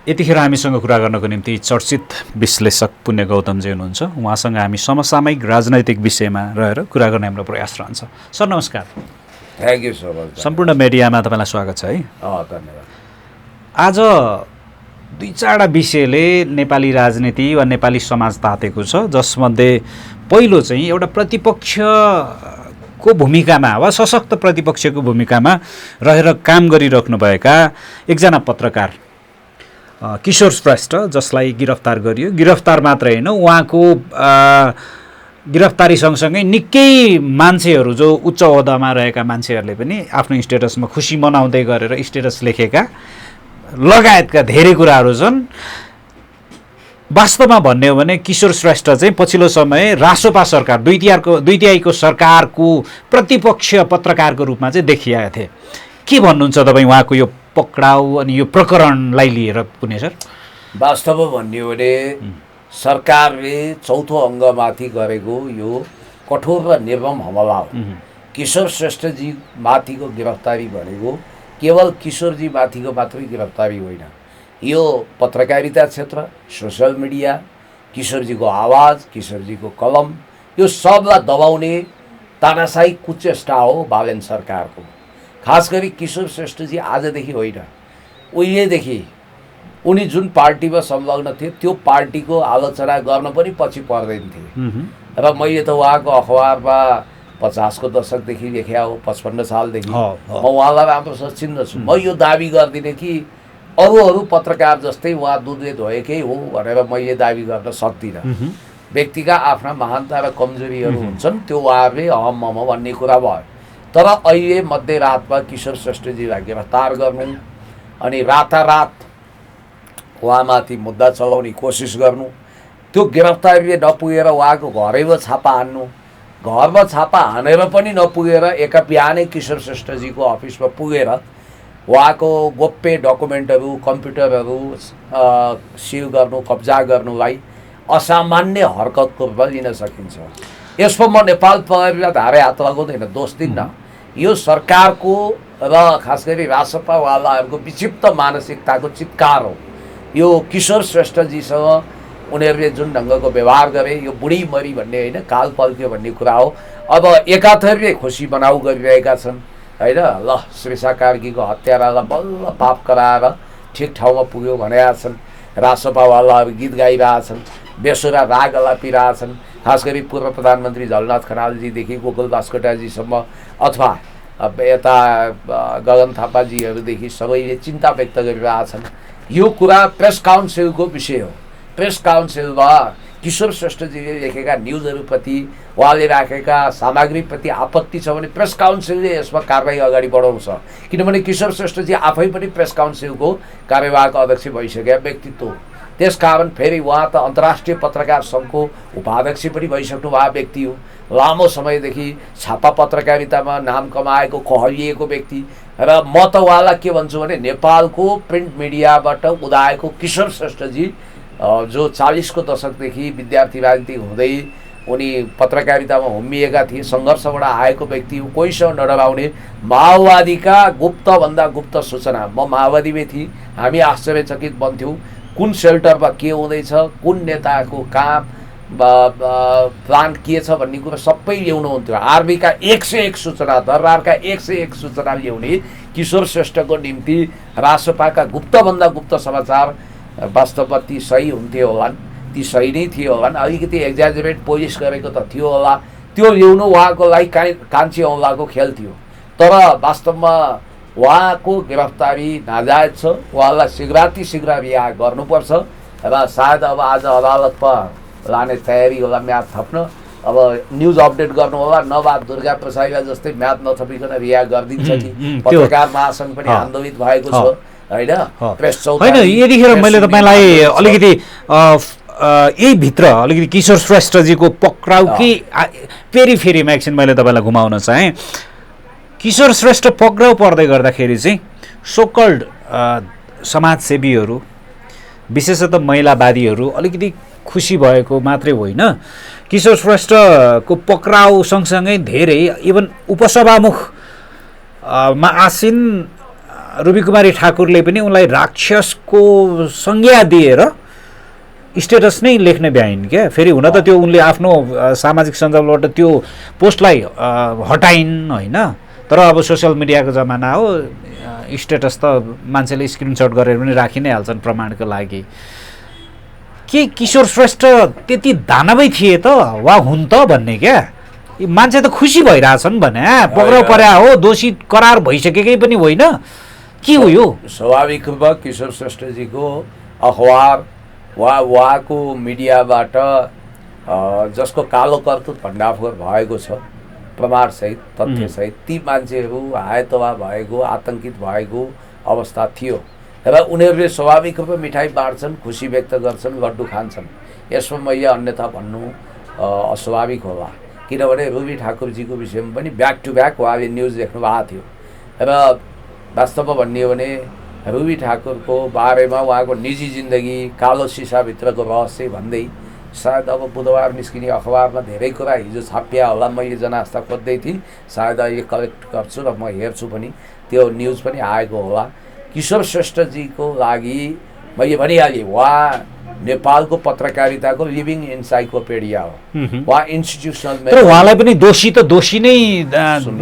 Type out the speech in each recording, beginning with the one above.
यतिखेर हामीसँग कुरा गर्नको निम्ति चर्चित विश्लेषक पुण्य गौतमजी हुनुहुन्छ। उहाँसँग हामी समसामयिक राजनैतिक विषयमा रहेर कुरा गर्ने हाम्रो प्रयास रहन्छ। सर नमस्कार। Thank you so much. सम्पूर्ण मिडियामा तपाईँलाई स्वागत छ है। धन्यवाद। आज दुई चारवटा विषयले नेपाली राजनीति वा नेपाली समाज तातेको छ, जसमध्ये पहिलो चाहिँ एउटा प्रतिपक्षको भूमिकामा वा सशक्त प्रतिपक्षको भूमिकामा रहेर काम गरिराख्नुभएका एकजना पत्रकार किशोर श्रेष्ठ, जसलाई गिरफ्तार गरियो। गिरफ्तार मात्रै होइन, उहाँको गिरफ्तारी सँगसँगै निकै मान्छेहरू जो उच्च ओहदामा रहेका मान्छेहरूले पनि आफ्नो स्टेटसमा खुसी मनाउँदै गरेर स्टेटस लेखेका लगायतका धेरै कुराहरू छन्। वास्तवमा भन्ने हो भने किशोर श्रेष्ठ चाहिँ पछिल्लो समय रासोपा सरकार दुई तिहाईको सरकारको प्रतिपक्ष पत्रकारको रूपमा चाहिँ देखिएका थिए। के भन्नुहुन्छ तपाईँ उहाँको यो पक्राउ अनि यो प्रकरणलाई लिएर पुण्य सर? वास्तवमा भन्ने हो भने सरकारले चौथो अङ्गमाथि गरेको यो कठोर र निर्मम हमला हो। किशोर श्रेष्ठजी माथिको गिरफ्तारी भनेको केवल किशोरजी माथिको मात्रै गिरफ्तारी होइन, यो पत्रकारिता क्षेत्र, सोसल मिडिया, किशोरजीको आवाज, किशोरजीको कलम, यो सबलाई दबाउने तानाशाही कुचेष्टा हो बालेन सरकारको। खास गरी किशोर श्रेष्ठजी आजदेखि होइन, उहिलेदेखि उनी जुन पार्टीमा संलग्न थिए त्यो पार्टीको आलोचना गर्न पनि पछि पर्दैन थिए। र मैले त उहाँको अखबारमा 50को दशकदेखि लेख्या हो, 55 सालदेखि म उहाँलाई राम्रोसँग चिन्दछु। म यो दाबी गर्दिनँ कि अरू पत्रकार जस्तै उहाँ दुधले धोएकै हो भनेर मैले दाबी गर्न सक्दिनँ। व्यक्तिका आफ्ना महानता र कमजोरीहरू हुन्छन्, त्यो उहाँहरूले अहम भन्ने कुरा भयो। तर अहिले मध्यरातमा किशोर श्रेष्ठजीलाई गिरफ्तार गर्नु अनि रातारात उहाँमाथि मुद्दा चलाउने कोसिस गर्नु, त्यो गिरफ्तारीले नपुगेर उहाँको घरैमा छापा हान्नु, घरमा छापा हानेर पनि नपुगेर एका बिहानै किशोर श्रेष्ठजीको अफिसमा पुगेर उहाँको गोप्य डकुमेन्टहरू, कम्प्युटरहरू सिल गर्नु, कब्जा गर्नुलाई असामान्य हरकतको रूपमा लिन सकिन्छ। यसमा म नेपाल प्रहरीलाई धारे हात लगाउँदैन, दोष दिन्न। यो सरकारको र खास गरी रासपावालाहरूको विक्षिप्त मानसिकताको चित्कार हो। यो किशोर श्रेष्ठजीसँग उनीहरूले जुन ढङ्गको व्यवहार गरे, यो बुढी मरी भन्ने होइन, काल पल्क्यो भन्ने कुरा हो। अब एकाथरले खुसी बनाउ गरिरहेका छन् होइन। ल श्रीषा कार्कीको हत्यारालाई बल्ल पाप कराएर ठिक ठाउँमा पुग्यो भनेका छन्। रासपावालाहरू गीत गाइरहेछन्, बेसुरा राग अलापिरहेछन्। खास गरी पूर्व प्रधानमन्त्री झलनाथ खनालजीदेखि गोकुल बास्कोटाजीसम्म अथवा यता गगन थापाजीहरूदेखि सबैले चिन्ता व्यक्त गरिरहेछन्। यो कुरा प्रेस काउन्सिलको विषय हो। प्रेस काउन्सिलमा किशोर श्रेष्ठजीले लेखेका न्युजहरूप्रति, उहाँले राखेका सामग्रीप्रति आपत्ति छ भने प्रेस काउन्सिलले यसमा कारबाही अगाडि बढाउँछ। किनभने किशोर श्रेष्ठजी आफै पनि प्रेस काउन्सिलको कार्यवाहक अध्यक्ष भइसकेका व्यक्तित्व हो। त्यसकारण फेरि उहाँ त अन्तर्राष्ट्रिय पत्रकार सङ्घको उपाध्यक्ष पनि भइसक्नु भएको व्यक्ति हो। लामो समयदेखि छापा पत्रकारितामा नाम कमाएको कहलिएको व्यक्ति। र म त उहाँलाई के भन्छु भने नेपालको प्रिन्ट मिडियाबाट उदाएको किशोर श्रेष्ठजी जो 40को दशकदेखि विद्यार्थी राजनीति हुँदै उनी पत्रकारितामा होमिएका थिए, सङ्घर्षबाट आएको व्यक्ति हो। कोहीसँग नडराउने, माओवादीका गुप्तभन्दा गुप्त सूचना, म माओवादीमै थिएँ, हामी आश्चर्यचकित बन्थ्यौँ कुन सेल्टरमा के हुँदैछ, कुन नेताको काम प्लान के छ भन्ने कुरा सबै ल्याउनुहुन्थ्यो। आर्मीका 101 सूचना, दरबारका 101 सूचना ल्याउने किशोर श्रेष्ठको निम्ति रासपाका गुप्तभन्दा गुप्त समाचार वास्तवमा ती सही हुन्थ्यो होलान्, ती सही नै थियो होलान्। अलिकति एक्जाजरेट पोलिस गरेको त थियो होला, त्यो ल्याउनु उहाँको लागि कान्छी औँलाको खेल थियो। तर वास्तवमा उहाँको गिरफ्तारी नाजायज छ। उहाँलाई शीघ्र रिहा गर्नुपर्छ र सायद अब आज अदालतमा लाने तयारी होला म्याद थप्न। अब न्युज अपडेट गर्नु होला, नभए दुर्गा प्रसाईलाई जस्तै म्याद नथपिकन रिहा गरिदिन्छ कि। पत्रकार महासङ्घ पनि आन्दोलित भएको छ होइन। प्रेस चौतारी होइन, यतिखेर मैले तपाईँलाई अलिकति यही भित्र अलिकति किशोर श्रेष्ठजीको पक्राउ कि फेरिमा एकछिन मैले तपाईँलाई घुमाउन चाहेँ। किशोर श्रेष्ठ पक्राउ पर्दै गर्दाखेरि चाहिँ सोकल्ड समाजसेवीहरू, विशेषतः महिलावादीहरू अलिकति खुसी भएको मात्रै होइन, किशोर श्रेष्ठको पक्राउ सँगसँगै धेरै इभन उपसभामुखमा आसीन रुबी कुमारी ठाकुरले पनि उनलाई राक्षसको संज्ञा दिएर स्टेटस नै लेख्ने भ्याइन् क्या। फेरि हुन त त्यो उनले आफ्नो सामाजिक सञ्जालबाट त्यो पोस्टलाई हटाइन् होइन, तर अब सोसियल मिडियाको जमाना हो, स्टेटस त मान्छेले स्क्रिनसट गरेर पनि राखि नै हाल्छन् प्रमाणको लागि। के किशोर श्रेष्ठ त्यति दानवै थिए त वा हुन् त भन्ने क्या, मान्छे त खुसी भइरहेछन् भने पक्राउ पर्या हो, दोषी करार भइसकेकै पनि होइन, के हो यो? स्वाभाविक रूपमा किशोर श्रेष्ठजीको अखबार उहाँको मिडियाबाट जसको कालो कर्तुत भण्डाफोर भएको छ प्रमाणसहित तथ्यसहित, ती मान्छेहरू हायतवा भएको आतङ्कित भएको अवस्था थियो र उनीहरूले स्वाभाविक रूपमा मिठाई बाँड्छन्, खुसी व्यक्त गर्छन्, लड्डु खान्छन्। यसमा मैले अन्यथा भन्नु अस्वाभाविक होला, किनभने रुबी ठाकुरजीको विषयमा पनि ब्याक टु ब्याक उहाँले न्युज देख्नु भएको थियो र वास्तवमा भन्ने हो भने रुबी ठाकुरको बारेमा उहाँको निजी जिन्दगी, कालो सिसाभित्रको रहस्य भन्दै सायद अब बुधबार निस्किने अखबारमा धेरै कुरा हिजो छापिया होला, मैले जनआस्था खोज्दै थिएँ, सायद अहिले कलेक्ट गर्छु र म हेर्छु पनि, त्यो न्युज पनि आएको होला। किशोर श्रेष्ठजीको लागि मैले भनिहालेँ, उहाँ नेपालको पत्रकारिताको लिभिङ इन्साइक्लोपिडिया हो, उहाँ इन्स्टिट्युसनल। तर उहाँलाई पनि दोषी त दोषी नै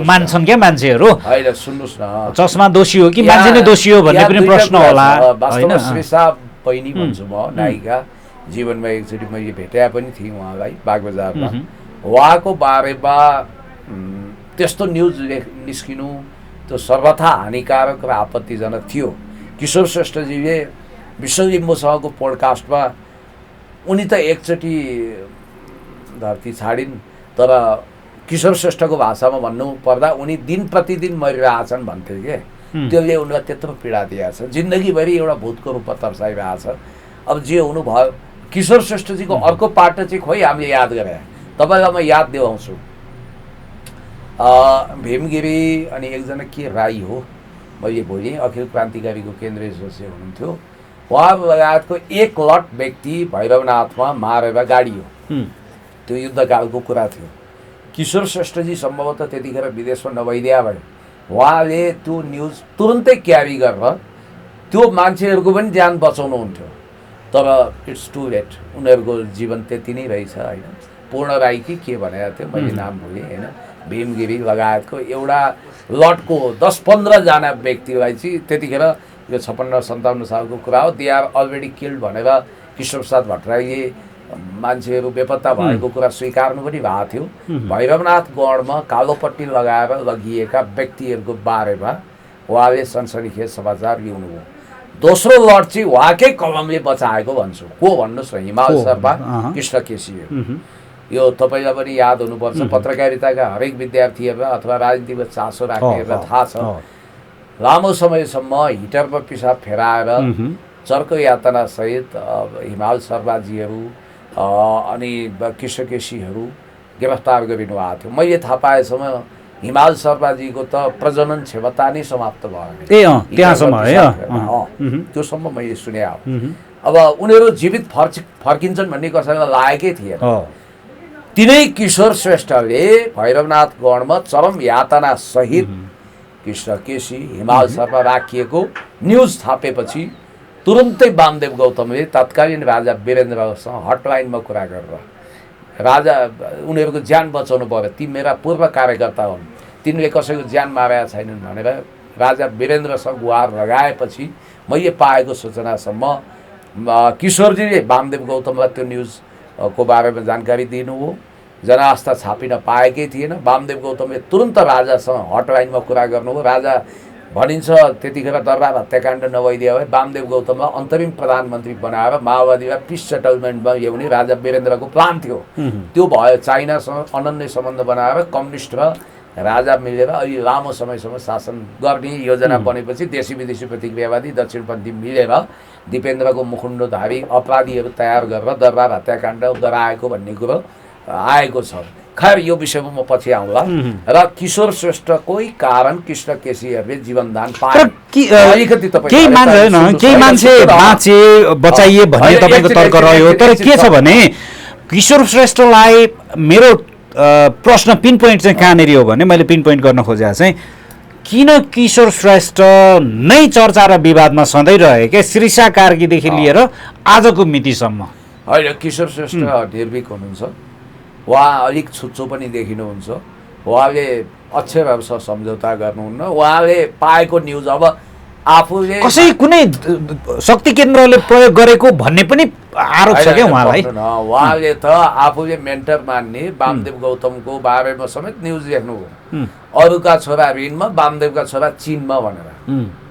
मान्छन् क्या मान्छेहरू। होइन सुन्नुहोस् न, चस्मा दोषी हो कि मान्छे नै दोषी हो भन्ने पनि प्रश्न होला होइन। श्रीसा बहिनी भन्छु म, नायिका, जीवनमा एकचोटि मैले भेटाए पनि थिएँ उहाँलाई बागबजारमा। उहाँको बारेमा त्यस्तो न्युज निस्किनु त्यो सर्वथा हानिकारक र आपत्तिजनक थियो। किशोर श्रेष्ठजीले विश्वलिम्बूसँगको पोडकास्टमा उनी त एकचोटि धरती छाडिन्, तर किशोर श्रेष्ठको भाषामा भन्नु पर्दा उनी दिन प्रतिदिन मरिरहेछन् भन्थे के, त्यसले उनलाई त्यत्रो पीडा दिएको छ, जिन्दगीभरि एउटा भूतको रूपमा तर्साइरहेछ। अब जे हुनु भयो, किशोर श्रेष्ठजीको अर्को पाटो चाहिँ खोइ हामीले याद गरे, तपाईँलाई म याद दिलाउँछु। भीमगिरी अनि एकजना के राई हो, मैले भोलि अखिल क्रान्तिकारीको केन्द्रीय सदस्य हुनुहुन्थ्यो, उहाँ लगायतको एक लट व्यक्ति भैरवनाथमा मारेर गाडियो, त्यो युद्धकालको कुरा थियो। किशोर श्रेष्ठजी सम्भवतः त्यतिखेर विदेशमा नभइदिया भए उहाँले त्यो न्युज तुरुन्तै क्यारी गरेर त्यो मान्छेहरूको पनि ज्यान बचाउनुहुन्थ्यो, तर इट्स टु लेट, उनीहरूको जीवन त्यति नै रहेछ होइन। पूर्ण राई कि के भनेको थियो, मैले नाम भुलेँ होइन, भीमगिरी लगायतको एउटा लटको 10-15 जना व्यक्तिलाई चाहिँ त्यतिखेर यो 56-57 सालको कुरा हो, दे आर अलरेडी किल्ड भनेर किशोर प्रसाद भट्टराईले मान्छेहरू बेपत्ता भएको कुरा स्वीकार्नु पनि भएको थियो। भैरवनाथ गढमा कालोपट्टि लगाएर लगिएका व्यक्तिहरूको बारेमा उहाँले सनसनीखेज समाचार ल्याउनुभयो। दोस्रो लट चाहिँ उहाँकै कलमले बचाएको भन्छु, को भन्नुहोस् न, हिमाल शर्मा, कृष्ण केसी। यो तपाईँलाई पनि याद हुनुपर्छ, पत्रकारिताका हरेक विद्यार्थीहरूलाई अथवा राजनीतिमा चासो राख्नेहरूलाई थाहा छ, लामो समयसम्म हिटरमा पिसाब फेराएर चर्को यातनासहित हिमाल शर्माजीहरू अनि कृष्ण केसीहरू गिरफ्तार गरिनुभएको थियो। मैले थाहा पाएसम्म हिमाल शर्माजीको त प्रजनन क्षमता नै समाप्त भयो, त्योसम्म मैले सुने। अब उनीहरू जीवित फर्किन्छन् भन्ने कसैलाई लागेकै थिएन। तिनै किशोर श्रेष्ठले भैरवनाथ गढमा चरम यातना सहित कृष्ण केसी, हिमाल शर्मा राखिएको न्युज छापेपछि तुरुन्तै वामदेव गौतमले तत्कालीन राजा वीरेन्द्रसँग हटलाइनमा कुरा गरेर राजा उनीहरूको ज्यान बचाउनु पर्यो, ती मेरा पूर्व कार्यकर्ता हुन्, तिनले कसैको ज्यान मारेका छैनन् भनेर राजा वीरेन्द्रसँग गुहार लगाएपछि मैले पाएको सूचनासम्म किशोरजीले वामदेव गौतमलाई त्यो न्युजको बारेमा जानकारी दिनुभयो। जनआस्था छापिन पाएकै थिएन। वामदेव गौतमले तुरन्त राजासँग हटलाइनमा कुरा गर्नुभयो। राजा भनिन्छ त्यतिखेर दरबार हत्याकाण्ड नभइदिए भए वामदेव गौतमलाई अन्तरिम प्रधानमन्त्री बनाएर माओवादीलाई पिस सेटलमेन्टमा ल्याउने राजा वीरेन्द्रको प्लान थियो। त्यो भयो, चाइनासँग अनन्य सम्बन्ध बनाएर कम्युनिस्ट र राजा मिलेर अहिले लामो समयसम्म शासन गर्ने योजना बनेपछि देशी विदेशी प्रतिक्रियावादी दक्षिणपन्थी मिलेर दिपेन्द्रको मुखुण्डोधारी अपराधीहरू तयार गरेर दरबार हत्याकाण्ड गराएको भन्ने कुरो आएको छ। खैर यो विषयमा म पछि आउँला। र किशोर श्रेष्ठकै कारण कृष्ण केसीहरूले जीवनदान पाए। अलिकति केही मान्छे बाँचे बचाइए भन्ने तपाईँको तर्क रह्यो, तर के छ भने किशोर श्रेष्ठलाई मेरो प्रश्न पिन पोइन्ट चाहिँ कहाँनिर हो भने मैले पिन पोइन्ट गर्न खोजेको चाहिँ किन किशोर श्रेष्ठ नै चर्चा र विवादमा सधैँ रहे क्या श्रीषा कार्कीदेखि लिएर आजको मितिसम्म? होइन, किशोर श्रेष्ठ निर्भीक हुनुहुन्छ, उहाँ अलिक छुच्चो पनि देखिनुहुन्छ, उहाँले अक्षरहरूसँग सम्झौता गर्नुहुन्न, उहाँले पाएको न्युज अब आफूले कसै कुनै शक्ति केन्द्रले प्रयोग गरेको भन्ने पनि आरोप छ क्या उहाँलाई। उहाँले त आफूले मेन्टर मान्ने वामदेव गौतमको बारेमा समेत न्युज लेख्नुभयो, अरूका छोरा ऋणमा वामदेवका छोरा चिनमा भनेर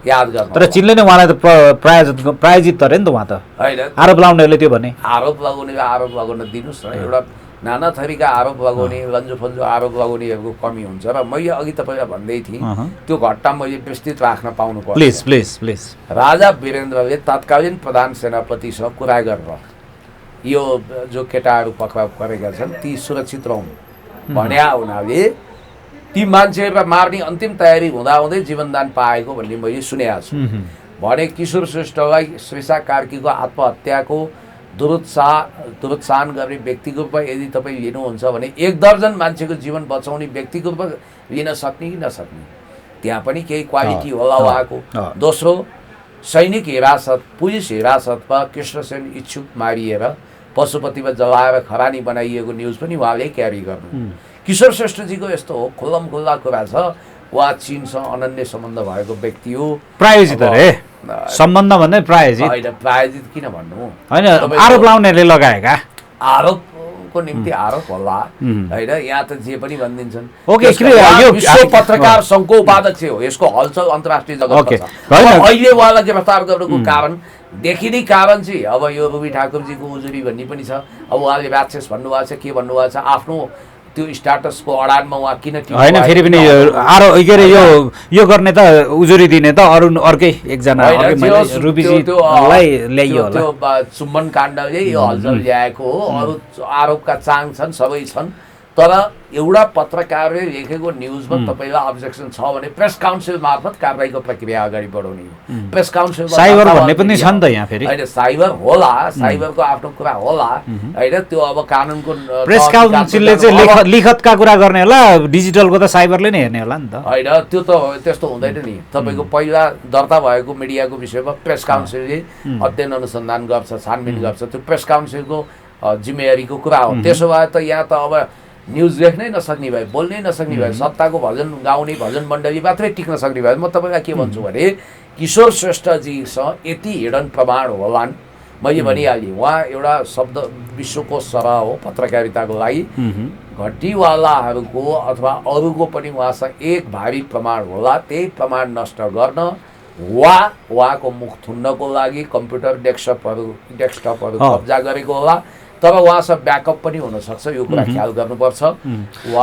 याद गर्नु। तर चिनले नै उहाँलाई त प्रायोजित गरे नि त उहाँ त। होइन, आरोप लगाउनेहरूले त्यो भने आरोप लगाउन दिनुहोस् न। एउटा नाना थरीका आरोप लगाउने, लन्जुफन्जु आरोप लगाउनेहरूको कमी हुन्छ र मैले अघि तपाईँलाई भन्दै थिएँ त्यो घटना मैले विस्तृत राख्न पाउनु पर्छ। Please please please. राजा वीरेन्द्रले तत्कालीन प्रधान सेनापतिसँग कुरा गरेर यो जो केटाहरू पक्राउ गरेका छन् ती सुरक्षित रहन् भन्या हुनाले ती मान्छेहरूलाई मार्ने अन्तिम तयारी हुँदाहुँदै जीवनदान पाएको भन्ने मैले सुनेको छु भने किशोर श्रेष्ठलाई श्रीषा कार्कीको आत्महत्याको दुरुत्साहन गर्ने व्यक्तिको रूपमा यदि तपाईँ लिनुहुन्छ भने 1 दर्जन मान्छेको जीवन बचाउने व्यक्तिको रूपमा लिन सक्ने कि नसक्ने, त्यहाँ पनि केही क्वालिटी होला उहाँको। दोस्रो, सैनिक हिरासत, पुलिस हिरासतमा कृष्णसेन इच्छुक मारिएर पशुपतिमा जलाएर खरानी बनाइएको न्युज पनि उहाँले क्यारी गर्नु। किशोर श्रेष्ठजीको यस्तो हो, खुल्ला कुरा छ, उहाँ चीनसँग अनन्य सम्बन्ध भएको व्यक्ति हो। प्रायोजित अरे सम्बन्ध भन्दै प्रायोजित होइन, प्रायोजित किन भन्नु? होइन, आरोप लगाउनेहरूले लगाएका आरोपको निम्ति आरोप होला होइन, यहाँ त जे पनि भनिदिन्छन्। विश्व पत्रकार सङ्घको उपाध्यक्ष हो, यसको हलचल अन्तर्राष्ट्रिय जगतमा छ। अहिले उहाँलाई गिरफ्तार गर्नुको कारण देखिने कारण चाहिँ अब यो रवि ठाकुरजीको उजुरी भन्ने पनि छ। अब उहाँले राक्षस भन्नुभएको छ, के भन्नुभएको छ, आफ्नो त्यो स्टाटसको अडानमा उहाँ किन होइन, फेरि पनि के अरे यो गर्ने त उजुरी दिने त अर्कै एकजना रुबीजीलाई ल्याइयो होला। त्यो चुम्बन काण्डले यो हलचल ल्याएको हो, अरू आरोपका चाङ छन्, सबै छन्। तर एउटा पत्रकारले लेखेको न्युजमा तपाईँलाई अब्जेक्सन छ भने प्रेस काउन्सिल मार्फत कारबाहीको प्रक्रिया अगाडि बढाउने हो। प्रेस काउन्सिल साइबर भन्ने पनि छ नि त यहाँ फेरि। होइन, साइबर होला, साइबरको आफ्नो कुरा होला होइन, त्यो अब कानुनको प्रेस काउन्सिलले चाहिँ लिखतका कुरा गर्ने होला, डिजिटलको त साइबरले नै हेर्ने होला नि त। होइन, त्यो त त्यस्तो हुँदैन नि। तपाईँको पहिला दर्ता भएको मिडियाको विषयमा प्रेस काउन्सिलले अध्ययन अनुसन्धान गर्छ, छानबिन गर्छ, त्यो प्रेस काउन्सिलको जिम्मेवारीको कुरा हो। त्यसो भए त यहाँ त अब न्युज लेख्नै नसक्ने भए, बोल्नै नसक्ने भए, सत्ताको भजन गाउने भजन मण्डली मात्रै टिक्न सक्ने भए। म तपाईँलाई के भन्छु भने किशोर श्रेष्ठजीसँग यति हिडन प्रमाण होलान्, मैले भनिहालेँ। उहाँ एउटा शब्द विश्वको सरह हो पत्रकारिताको लागि। घटीवालाहरूको अथवा अरूको पनि उहाँसँग एक भारी प्रमाण होला, त्यही प्रमाण नष्ट गर्न वा उहाँको मुख थुन्नको लागि कम्प्युटर डेस्कटपहरू कब्जा गरेको होला। तर उहाँसँग ब्याकअप पनि हुनसक्छ, यो कुरा ख्याल गर्नुपर्छ।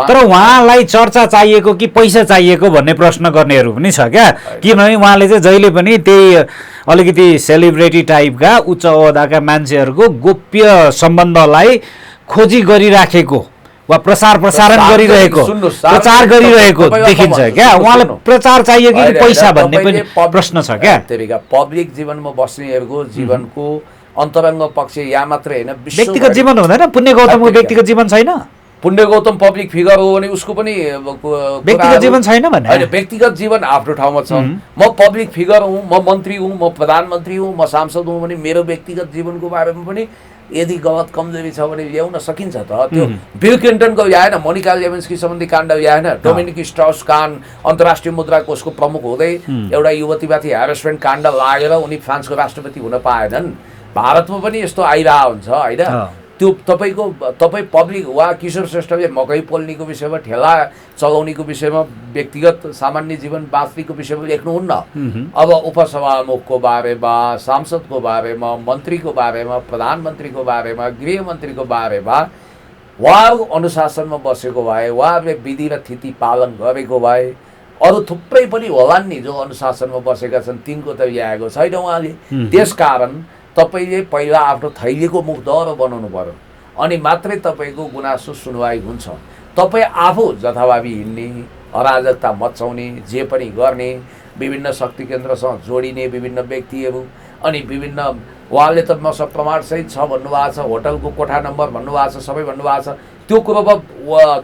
तर उहाँलाई चर्चा चाहिएको कि पैसा चाहिएको भन्ने प्रश्न गर्नेहरू पनि छ क्या। किनभने उहाँले चाहिँ जहिले पनि त्यही अलिकति सेलिब्रेटी टाइपका उच्च ओहदाका मान्छेहरूको गोप्य सम्बन्धलाई खोजी गरिराखेको वा प्रसारण गरिरहेको, प्रचार गरिरहेको देखिन्छ क्या। उहाँलाई प्रचार चाहियो कि पैसा भन्ने पनि प्रश्न छ क्या। पब्लिक जीवनमा बस्नेहरूको जीवनको अन्तरङ्ग पक्ष यहाँ मात्रै होइन, व्यक्तिगत जीवन हुँदैन। पुण्य गौतमको व्यक्तिगत जीवन छैन। पुण्य गौतम पब्लिक फिगर हो भने उसको पनि व्यक्तिगत जीवन छैन भने होइन, व्यक्तिगत जीवन आफ्नो ठाउँमा छ। म पब्लिक फिगर हुँ, म मन्त्री हुँ, म प्रधानमन्त्री हुँ, म सांसद हुँ भने मेरो व्यक्तिगत जीवनको बारेमा पनि यदि गलत कमजोरी छ भने ल्याउन सकिन्छ त। त्यो बिल क्लिन्टनको ल्याएन, मोनिका लेविन्स्की सम्बन्धी काण्ड ल्याएन, डोमिनिक स्ट्रस कान अन्तर्राष्ट्रिय मुद्रा कोषको प्रमुख हुँदै एउटा युवतीमाथि ह्यारेसमेन्ट काण्ड लागेर उनी फ्रान्सको राष्ट्रपति हुन पाएनन्। भारतमा पनि यस्तो आइरहेको हुन्छ होइन। त्यो तपाईँ पब्लिक वा किशोर श्रेष्ठले मकै पोल्नेको विषयमा, ठेला चलाउनेको विषयमा, व्यक्तिगत सामान्य जीवन बाँच्नेको विषयमा लेख्नुहुन्न। अब उपसभामुखको बारेमा, सांसदको बारेमा, मन्त्रीको बारेमा, प्रधानमन्त्रीको बारेमा, गृहमन्त्रीको बारेमा उहाँहरू अनुशासनमा बसेको भए, उहाँहरूले विधि र थिति पालन गरेको भए, अरू थुप्रै पनि होलान् नि जो अनुशासनमा बसेका छन्, तिनको त ल्याएको छैन उहाँले। त्यसकारण तपाईँले पहिला आफ्नो थैलीको मुख दह्रो बनाउनु पर्यो, अनि मात्रै तपाईँको गुनासो सुनवाई हुन्छ। तपाईँ आफू जथाभावी हिँड्ने, अराजकता मचाउने, जे पनि गर्ने, विभिन्न शक्ति केन्द्रसँग जोडिने विभिन्न व्यक्तिहरू, अनि विभिन्न उहाँले त मसँग प्रमाणसहित छ भन्नुभएको छ, होटलको कोठा नम्बर भन्नुभएको छ, सबै भन्नुभएको छ। त्यो कुरोमा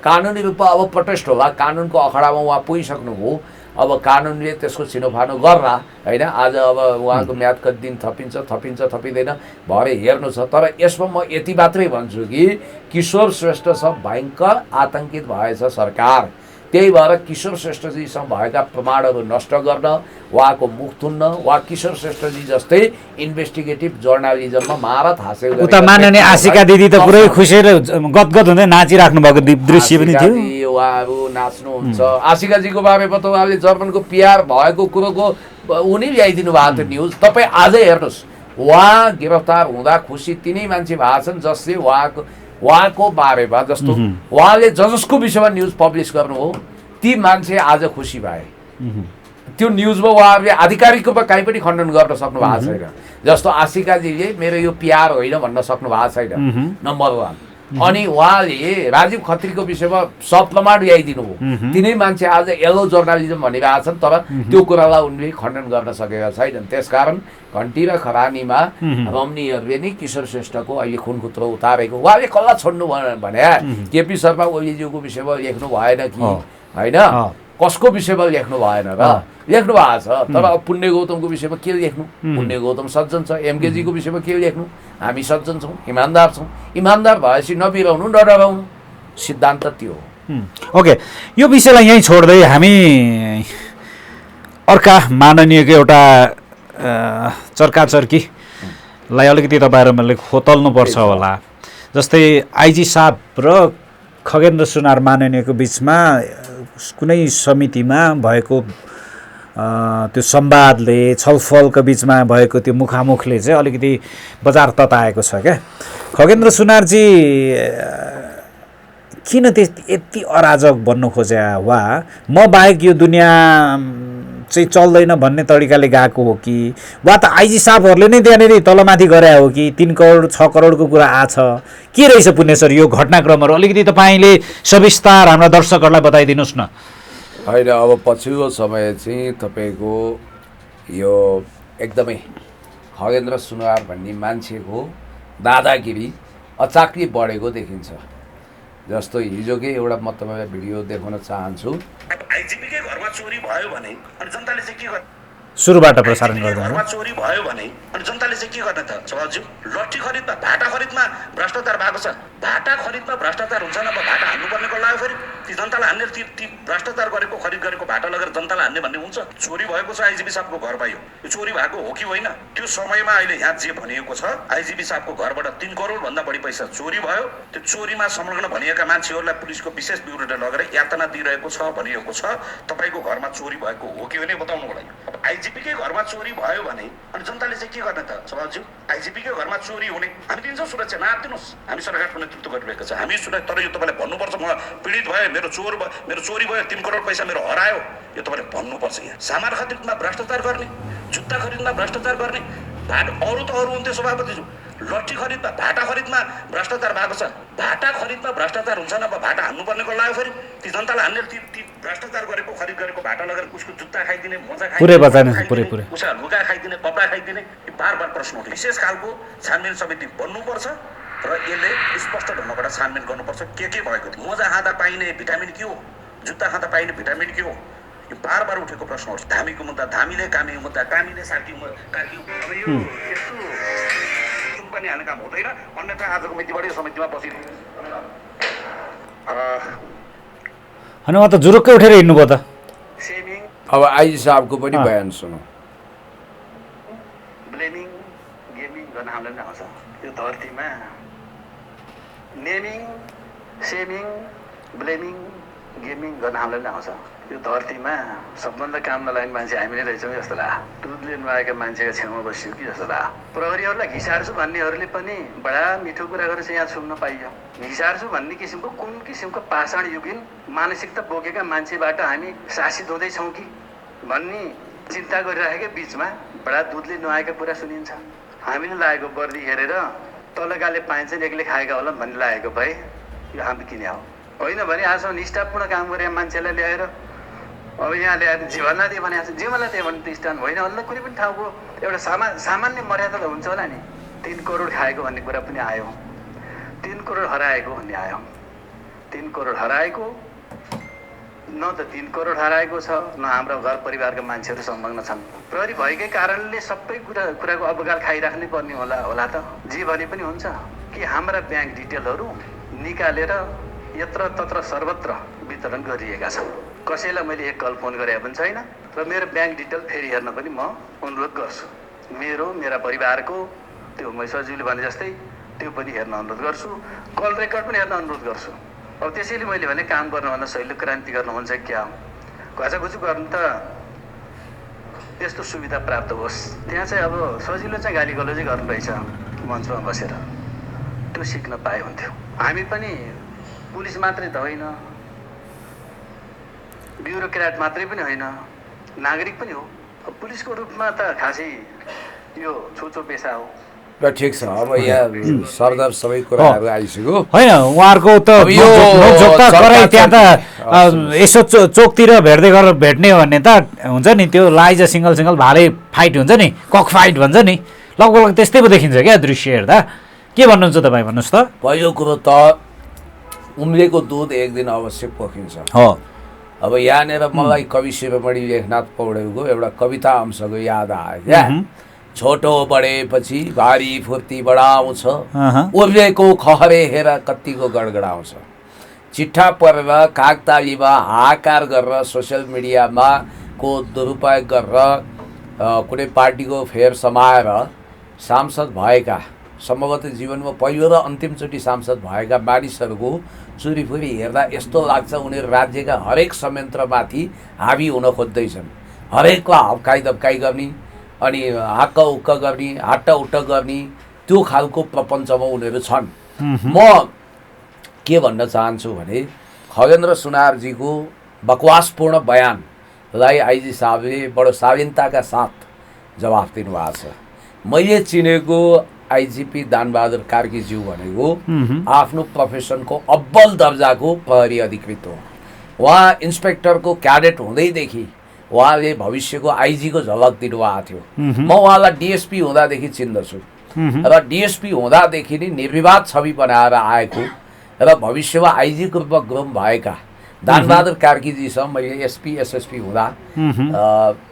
कानुनी रूपमा अब प्रोटेस्ट होला, कानुनको अखडामा उहाँ पुगिसक्नुभयो। अब कानुनले त्यसको छिनोफानो गर्ला होइन। आज अब उहाँको म्याद कति दिन थपिँदैन भरे हेर्नु छ। तर यसमा म यति मात्रै भन्छु कि किशोर श्रेष्ठ सब भयङ्कर आतङ्कित भएछ सरकार। त्यही भएर किशोर श्रेष्ठजीसँग भएका प्रमाणहरू नष्ट गर्न, उहाँको मुख थुन्न, वा किशोर श्रेष्ठजी जस्तै इन्भेस्टिगेटिभ जर्नालिजममा महारत हासिल उता माननीय आशिका दिदी त पुरै खुसी र गदगद हुँदै नाचिराख्नु भएको दृश्य पनि थियो। उहाँहरू नाच्नुहुन्छ। आशिकाजीको बारेमा त उहाँले जर्मनको पिआर भएको कुरोको उनी ल्याइदिनु भएको थियो न्युज। तपाईँ आजै हेर्नुहोस्, उहाँ गिरफ्तार हुँदा खुसी तिनै मान्छे भएको छन् जसले उहाँको बारेमा जस्तो उहाँले जसको विषयमा न्युज पब्लिस गर्नु हो ती मान्छे आज खुसी भए। त्यो न्युजमा उहाँहरूले आधिकारिक रूपमा काहीँ पनि खण्डन गर्न सक्नु भएको छैन। जस्तो आशिकाजीले मेरो यो पिआर होइन भन्न सक्नु भएको छैन, नम्बर 1। अनि उहाँले राजीव खत्रीको विषयमा सप्रमाण ल्याइदिनु हो। तिनै मान्छे आज येलो जर्नालिजम भनिरहेका छन्, तर त्यो कुरालाई उनले खण्डन गर्न सकेका छैनन्। त्यसकारण घन्टी र खरानीमा रमणीहरूले नै किशोर श्रेष्ठको अहिले खुनखुत्रो उतारेको। उहाँले कसलाई छोड्नु भने केपी शर्मा ओलीज्यूको विषयमा लेख्नु भएन कि होइन, कसको विषयमा लेख्नु भएन र लेख्नु भएको छ। तर अब पुण्य गौतमको विषयमा के लेख्नु? पुण्य गौतम सज्जन छ। एमकेजीको विषयमा के लेख्नु? हामी सज्जन छौँ, इमान्दार छौँ। इमान्दार भएपछि नबिराउनु, नडराउनु, सिद्धान्त त्यो हो। ओके, यो विषयलाई यहीँ छोड्दै हामी अर्का माननीयको एउटा चर्काचर्कीलाई अलिकति तपाईँहरूले खोतल्नुपर्छ होला। जस्तै आइजी साहब र खगेन्द्र सुनार माननीयको बिचमा कुनै समितिमा भएको त्यो संवादले, छलफलको बिचमा भएको त्यो मुखामुखले चाहिँ अलिकति बजार तताएको छ क्या। खगेन्द्र सुनारजी किन यति अराजक बन्नु खोजे, वा म बाहेक यो दुनियाँ चाहिँ चल्दैन भन्ने तरिकाले गएको हो कि, वा त आइजी साहबहरूले नै त्यहाँनिर तलमाथि गरे हो कि 3 करोड 6 करोडको कुरा आछ? के रहेछ पुण्यसर यो घटनाक्रमहरू? अलिकति तपाईँले सविस्तार हाम्रा दर्शकहरूलाई बताइदिनुहोस् न। होइन, अब पछिल्लो समय चाहिँ तपाईँको यो एकदमै खगेन्द्र सुनार भन्ने मान्छेको दादागिरी अचाक्कै बढेको देखिन्छ। जस्तो हिजोकै एउटा म तपाईँलाई भिडियो देखाउन चाहन्छु। आइजिपीकै घरमा चोरी भयो भने अनि जनताले चाहिँ के गर्ने? सुरुबाट प्रसारण गर्दा घरमा चोरी भयो भने अनि जनताले चाहिँ के गर्ने त सवालज्यू? लट्ठी खरिदमा, भाटा खरिदमा भ्रष्टाचार भएको छ। भाटा खरिदमा भ्रष्टाचार हुन्छ न, भाटा हान्नुपर्नेको लाग्यो फेरि ती जनतालाई हान्ने, ती भ्रष्टाचार गरेको खरिद गरेको भाटा लगेर जनतालाई हान्ने भन्ने हुन्छ? चोरी भएको छ, आइजिपी साहबको घर पाइयो। यो चोरी भएको हो कि होइन? त्यो समयमा अहिले यहाँ जे भनिएको छ, आइजिपी साहबको घरबाट 3 करोड भन्दा बढी पैसा चोरी भयो। त्यो चोरीमा संलग्न भनिएका मान्छेहरूलाई पुलिसको विशेष ब्युरोले लगेर यातना दिइरहेको छ भनिएको छ। तपाईँको घरमा चोरी भएको हो कि होइन बताउनुको लागि। अब आइजिपीकै घरमा चोरी भयो भने अनि जनताले चाहिँ के गर्ने त सवालज्यू? आइजिपीकै घरमा चोरी हुने हामी दिन्छौँ सुरक्षा, नआत्तिनुहोस्। हामी सरकारको नेतृत्व गरिरहेको छ, हामी सुरक्षा। तर यो तपाईँले भन्नुपर्छ, म पीडित भएँ, मेरो चोरी भयो, 3 करोड पैसा मेरो हरायो, यो तपाईँले भन्नुपर्छ। यहाँ सामान खरिदमा भ्रष्टाचार गर्ने, जुत्ता खरिदमा भ्रष्टाचार गर्ने, अरू त अरू हुन्थ्यो सभापतिज्यू। लट्ठी खरिदमा, भाटा खरिदमा भ्रष्टाचार भएको छ। भाटा खरिदमा भ्रष्टाचार हुन्छ न, भाटा हान्नुपर्नेको लाग्यो फेरि ती जनतालाई हान्ने, ती भ्रष्टाचार गरेको खरिद गरेको भाटा लगेर उसको जुत्ता खाइदिने, मोजा खाइदिने, उसका लुगा खाइदिने, कपडा खाइदिने, यो बार प्रश्न उठ्यो। विशेष खालको छानबिन समिति बन्नुपर्छ र यसले स्पष्ट ढङ्गबाट छानबिन गर्नुपर्छ के भएको थियो। मोजा खाँदा पाइने भिटामिन के हो? जुत्ता खाँदा पाइने भिटामिन के हो? यो बार उठेको प्रश्न हो। धामीको मुद्दा धामीले, कामीको मुद्दा कामीले, सार्की कार्की। अब यो यस्तो पनि हाल्ने काम हुँदैन, अन्यथा आजको मितिबाट यो समितिमा बसिदिनु। अनि उहाँ त जुरुक्कै उठेर हिँड्नुभयो त। अब आइजी साहबको पनि बयान सुनौ। ब्लेमिङ गेमिङ गर्न हामीलाई नै आउँछ यो धरतीमा। नेमिङ सेमिङ ब्लेमिङ गेमिङ गर्न हामीलाई नै आउँछ यो धरतीमा। सबभन्दा काम नलाग्ने मान्छे हामी नै रहेछौँ जस्तो लाग्यो। दुधले नुहाएका मान्छेको छेउमा बसियो कि जस्तो लाग्यो। प्रहरीहरूलाई घिसार्छु भन्नेहरूले पनि बडा मिठो कुरा गरेर चाहिँ यहाँ छुम्न पाइयो। घिसार्छु भन्ने किसिमको कुन किसिमको पाषाण युगिन मानसिकता बोकेका मान्छेबाट हामी शासित हुँदैछौँ कि भन्ने चिन्ता गरिराखेकै बिचमा बडा दुधले नुहाएका कुरा सुनिन्छ। हामीले लागेको वर्दी हेरेर तलगाले पाइन्छ एक्लै खाएका होला भन्ने लागेको भए यो हामी किने हो होइन भने आजसम्म निष्ठापूर्ण काम गरे मान्छेलाई ल्याएर अब यहाँ ल्याएर जीवनलाई दिए भने जीवनलाई दियो भने त स्थान होइन। अन्त कुनै पनि ठाउँको एउटा सामान्य मर्यादा त हुन्छ होला नि। 3 करोड खाएको भन्ने कुरा पनि आयो, 3 करोड हराएको भन्ने आयो। 3 करोड हराएको न त 3 करोड हराएको छ, न हाम्रो घर परिवारका मान्छेहरू संलग्न छन्। प्रहरी भएकै कारणले सबै कुराको अवगाल खाइराख्नै पर्ने होला त। जे भने पनि हुन्छ कि हाम्रा ब्याङ्क डिटेलहरू निकालेर यत्र तत्र सर्वत्र वितरण गरिएका छन्। कसैलाई मैले एक कल फोन गरे पनि छैन र मेरो ब्याङ्क डिटेल फेरि हेर्न पनि म अनुरोध गर्छु। मेरा परिवारको त्यो मैसजीले भने जस्तै त्यो पनि हेर्न अनुरोध गर्छु, कल रेकर्ड पनि हेर्न अनुरोध गर्छु। अब त्यसैले मैले भने काम गर्नुभन्दा सहिलो क्रान्ति गर्नुहुन्छ क्या, घचाघुचु गर्नु त त्यस्तो सुविधा प्राप्त होस्। त्यहाँ चाहिँ अब सजिलो चाहिँ गाली गलोजै गर्नु रहेछ मञ्चमा बसेर, त्यो सिक्न पाए हुन्थ्यो। हामी पनि पुलिस मात्रै त होइन, ब्युरोक्रेट मात्रै पनि होइन, नागरिक पनि हो। पुलिसको रूपमा त खासै यो छोचो पेसा हो। र ठिक छ, अब यहाँ सरदर सबै कुराहरू आइसक्यो होइन। उहाँहरूको त नोकझोक त गराइ त्यहाँ त यसो चोकतिर भेट्दै गरेर भेट्ने भन्ने त हुन्छ नि, त्यो लाइजा सिङ्गल सिङ्गल भाले फाइट हुन्छ नि, कक फाइट भन्छ नि, लगभग त्यस्तै पो देखिन्छ क्या दृश्य हेर्दा। के भन्नुहुन्छ तपाईँ, भन्नुहोस् त। पहिलो कुरो त उम्लेको दुध एक दिन अवश्य पोखिन्छ। हो, अब यहाँनिर मलाई कवि शिरोमणि लेखनाथ पौडेलको एउटा कविता अंशको याद आयो क्या। छोटो बढेपछि भारी फुर्ती बढाउँछ, उर्लेको खहरे हेर कत्तिको गडगडाउँछ। चिट्ठा परेर कागतालीमा हाहाकार गरेर सोसियल मिडियामा को दुरुपयोग गरेर कुनै पार्टीको फेर समाएर सांसद भएका, सम्भवतः जीवनमा पहिलो र अन्तिमचोटि सांसद भएका मानिसहरूको चुरीफुरी हेर्दा यस्तो लाग्छ उनीहरू राज्यका हरेक संयन्त्रमाथि हावी हुन खोज्दैछन्। हरेकलाई हप्काइ दप्काइ गर्ने अनि हाक्क उक्क गर्ने, हाट्टा उट्ट गर्ने, त्यो खालको प्रपञ्चमा उनीहरू छन्। म के भन्न चाहन्छु भने खगेन्द्र सुनारजीको बकवासपूर्ण बयानलाई आइजी साहबले बडो शालीनताका साथ जवाफ दिनुभएको छ। मैले चिनेको आइजिपी दानबहादुर कार्कीज्यू भनेको आफ्नो प्रोफेसनको अब्बल दर्जाको प्रहरी अधिकृत हो। उहाँ इन्सपेक्टरको क्याडेट हुँदैदेखि उहाँले भविष्यको आइजीको झलक दिनुभएको थियो। म उहाँलाई डिएसपी हुँदादेखि चिन्दछु र डिएसपी हुँदादेखि नै निर्विवाद छवि बनाएर आएको र भविष्यमा आइजीको रूपमा ग्रुम भएका दानबहादुर कार्कीजीसँग मैले एसपी एसएसपी हुँदा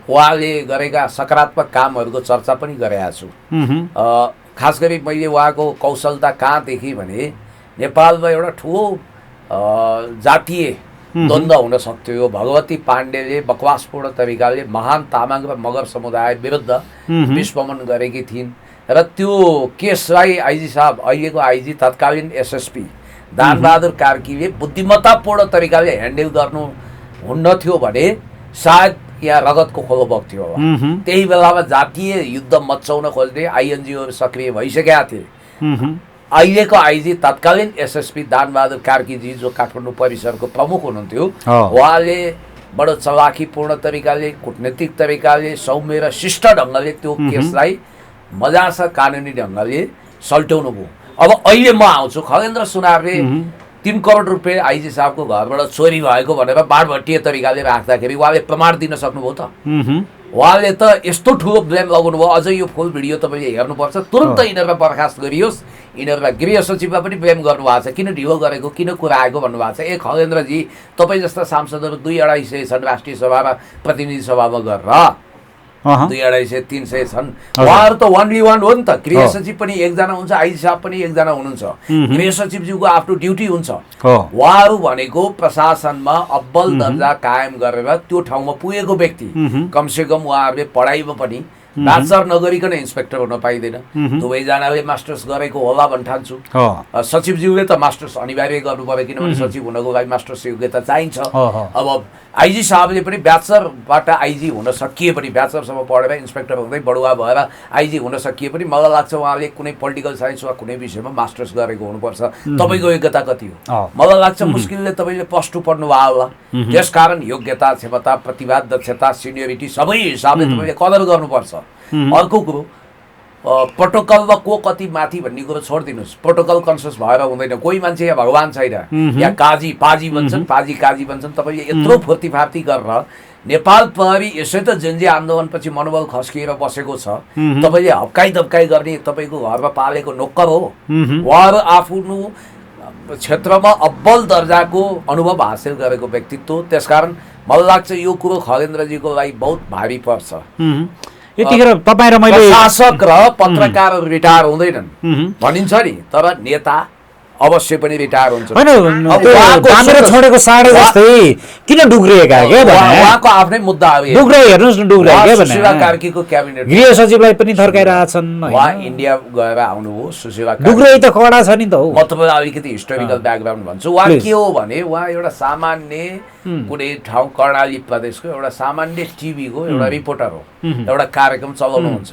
उहाँले गरेका सकारात्मक कामहरूको चर्चा पनि गरेका छु। खास गरी मैले उहाँको कौशलता कहाँ देखेँ भने नेपालमा एउटा ठुलो जातीय द्वन्द्व हुन सक्थ्यो। यो भगवती पाण्डेले बकवासपूर्ण तरिकाले महान तामाङ र मगर समुदाय विरुद्ध विस्फोमन गरेकी थिइन् र त्यो केसलाई आइजी साहब, अहिलेको आइजी तत्कालीन एसएसपी दानबहादुर कार्कीले बुद्धिमत्तापूर्ण तरिकाले ह्यान्डल गर्नु हुन्न थियो भने सायद यहाँ रगतको खोलो बग्थ्यो होला। त्यही बेलामा जातीय युद्ध मचाउन खोज्दै आइएनजिओहरू सक्रिय भइसकेका थिए। अहिलेको आइजी तत्कालीन एसएसपी दानबहादुर कार्कीजी जो काठमाडौँ परिसरको प्रमुख हुनुहुन्थ्यो, उहाँले बडो चलाखीपूर्ण तरिकाले, कूटनीतिक तरिकाले, सौम्य र शिष्ट ढङ्गले त्यो केसलाई मजासँग कानुनी ढङ्गले सल्ट्याउनु भयो। अब अहिले म आउँछु, खगेन्द्र सुनारले 3 करोड रुपियाँ आइजी साहबको घरबाट चोरी भएको भनेर बाढभट्टीय तरिकाले राख्दाखेरि उहाँले प्रमाण दिन सक्नुभयो त? उहाँले त यस्तो ठुलो ब्लेम लगाउनु भयो। अझै यो फुल भिडियो तपाईँले हेर्नुपर्छ। तुरन्त यिनीहरूलाई बर्खास्त गरियोस्, यिनीहरूलाई गृह सचिवमा पनि ब्लेम गर्नुभएको छ, किन ढिलो गरेको, किन कुरा आएको भन्नुभएको छ। खगेन्द्रजी, तपाईँ जस्ता सांसदहरू 200-250 छन् राष्ट्रिय सभा र प्रतिनिधि सभामा गरेर, 200-250 300 छन्। उहाँहरू त ओन्ली वान हो नि त। गृह सचिव पनि एकजना हुन्छ, आइजी साहब पनि एकजना हुनुहुन्छ। गृह सचिवज्यूको आफ्नो ड्युटी हुन्छ। उहाँहरू भनेको प्रशासनमा अब्बल दर्जा कायम गरेर त्यो ठाउँमा पुगेको व्यक्ति। कमसेकम उहाँहरूले पढाइमा पनि ब्याचलर नगरिकन इन्सपेक्टर हुन पाइँदैन। दुवैजनाले मास्टर्स गरेको होला भन्न ठान्छु। सचिवज्यूले त मास्टर्स अनिवार्य गर्नु पर्यो, किनभने सचिव हुनको लागि मास्टर्स योग्यता चाहिन्छ। अब आइजी साहबले पनि ब्याचलरबाट आइजी हुन सकिए पनि, ब्याचलरसम्म पढेर इन्सपेक्टर हुँदै बढुवा भएर आइजी हुन सकिए पनि मलाई लाग्छ उहाँले कुनै पोलिटिकल साइन्स वा कुनै विषयमा मास्टर्स गरेको हुनुपर्छ। तपाईँको योग्यता कति हो? मलाई लाग्छ मुस्किलले तपाईँले +2 पढ्नुभयो होला। त्यसकारण योग्यता, क्षमता, प्रतिभा, दक्षता, सिनियरिटी सबै हिसाबले तपाईँले कदर गर्नुपर्छ। अर्को कुरो, प्रोटोकलमा को कति माथि भन्ने कुरो छोडिदिनुहोस्। प्रोटोकल कन्सियस भएर हुँदैन। कोही मान्छे यहाँ भगवान् छैन, यहाँ काजी पाजी भन्छन्, पाजी काजी भन्छन्। तपाईँले यत्रो फुर्तीफार्ती गरेर नेपाल प्रहरी यसै त जेन्जी आन्दोलनपछि मनोबल खस्किएर बसेको छ। तपाईँले हप्काइ दप्काइ गर्ने तपाईँको घरमा पालेको नोक्कर हो। उहाँहरू आफ्नो क्षेत्रमा अब्बल दर्जाको अनुभव हासिल गरेको व्यक्तित्व। त्यसकारण मलाई लाग्छ यो कुरो खगेन्द्रजीको लागि बहुत भारी पर्छ। यतिखेर तपाईँ र मैले शासक र पत्रकारहरू रिटायर हुँदैनन् भनिन्छ नि, तर नेता अवश्य पनि रिटायर हुन्छ। छोडेको साडे जस्तै किन डुग्रिएका के उहाँको आफ्नै मुद्दाहरू डुग्रे हेर्नुहोस् न डुग्रे के भने सुशीला कार्कीको क्याबिनेट गृह सचिवलाई पनि थर्काइरहेछन्। उहाँ इन्डिया गएर आउनुभयो सुशीला डुग्रे त कडा छ नि त हो। म तपाईँलाई अलिकति हिस्टोरिकल ब्याकग्राउन्ड भन्छु। उहाँ के हो भने उहाँ एउटा सामान्य कुनै ठाउँ कर्णाली प्रदेशको एउटा सामान्य टिभीको एउटा रिपोर्टर हो, एउटा कार्यक्रम चलाउनुहुन्छ।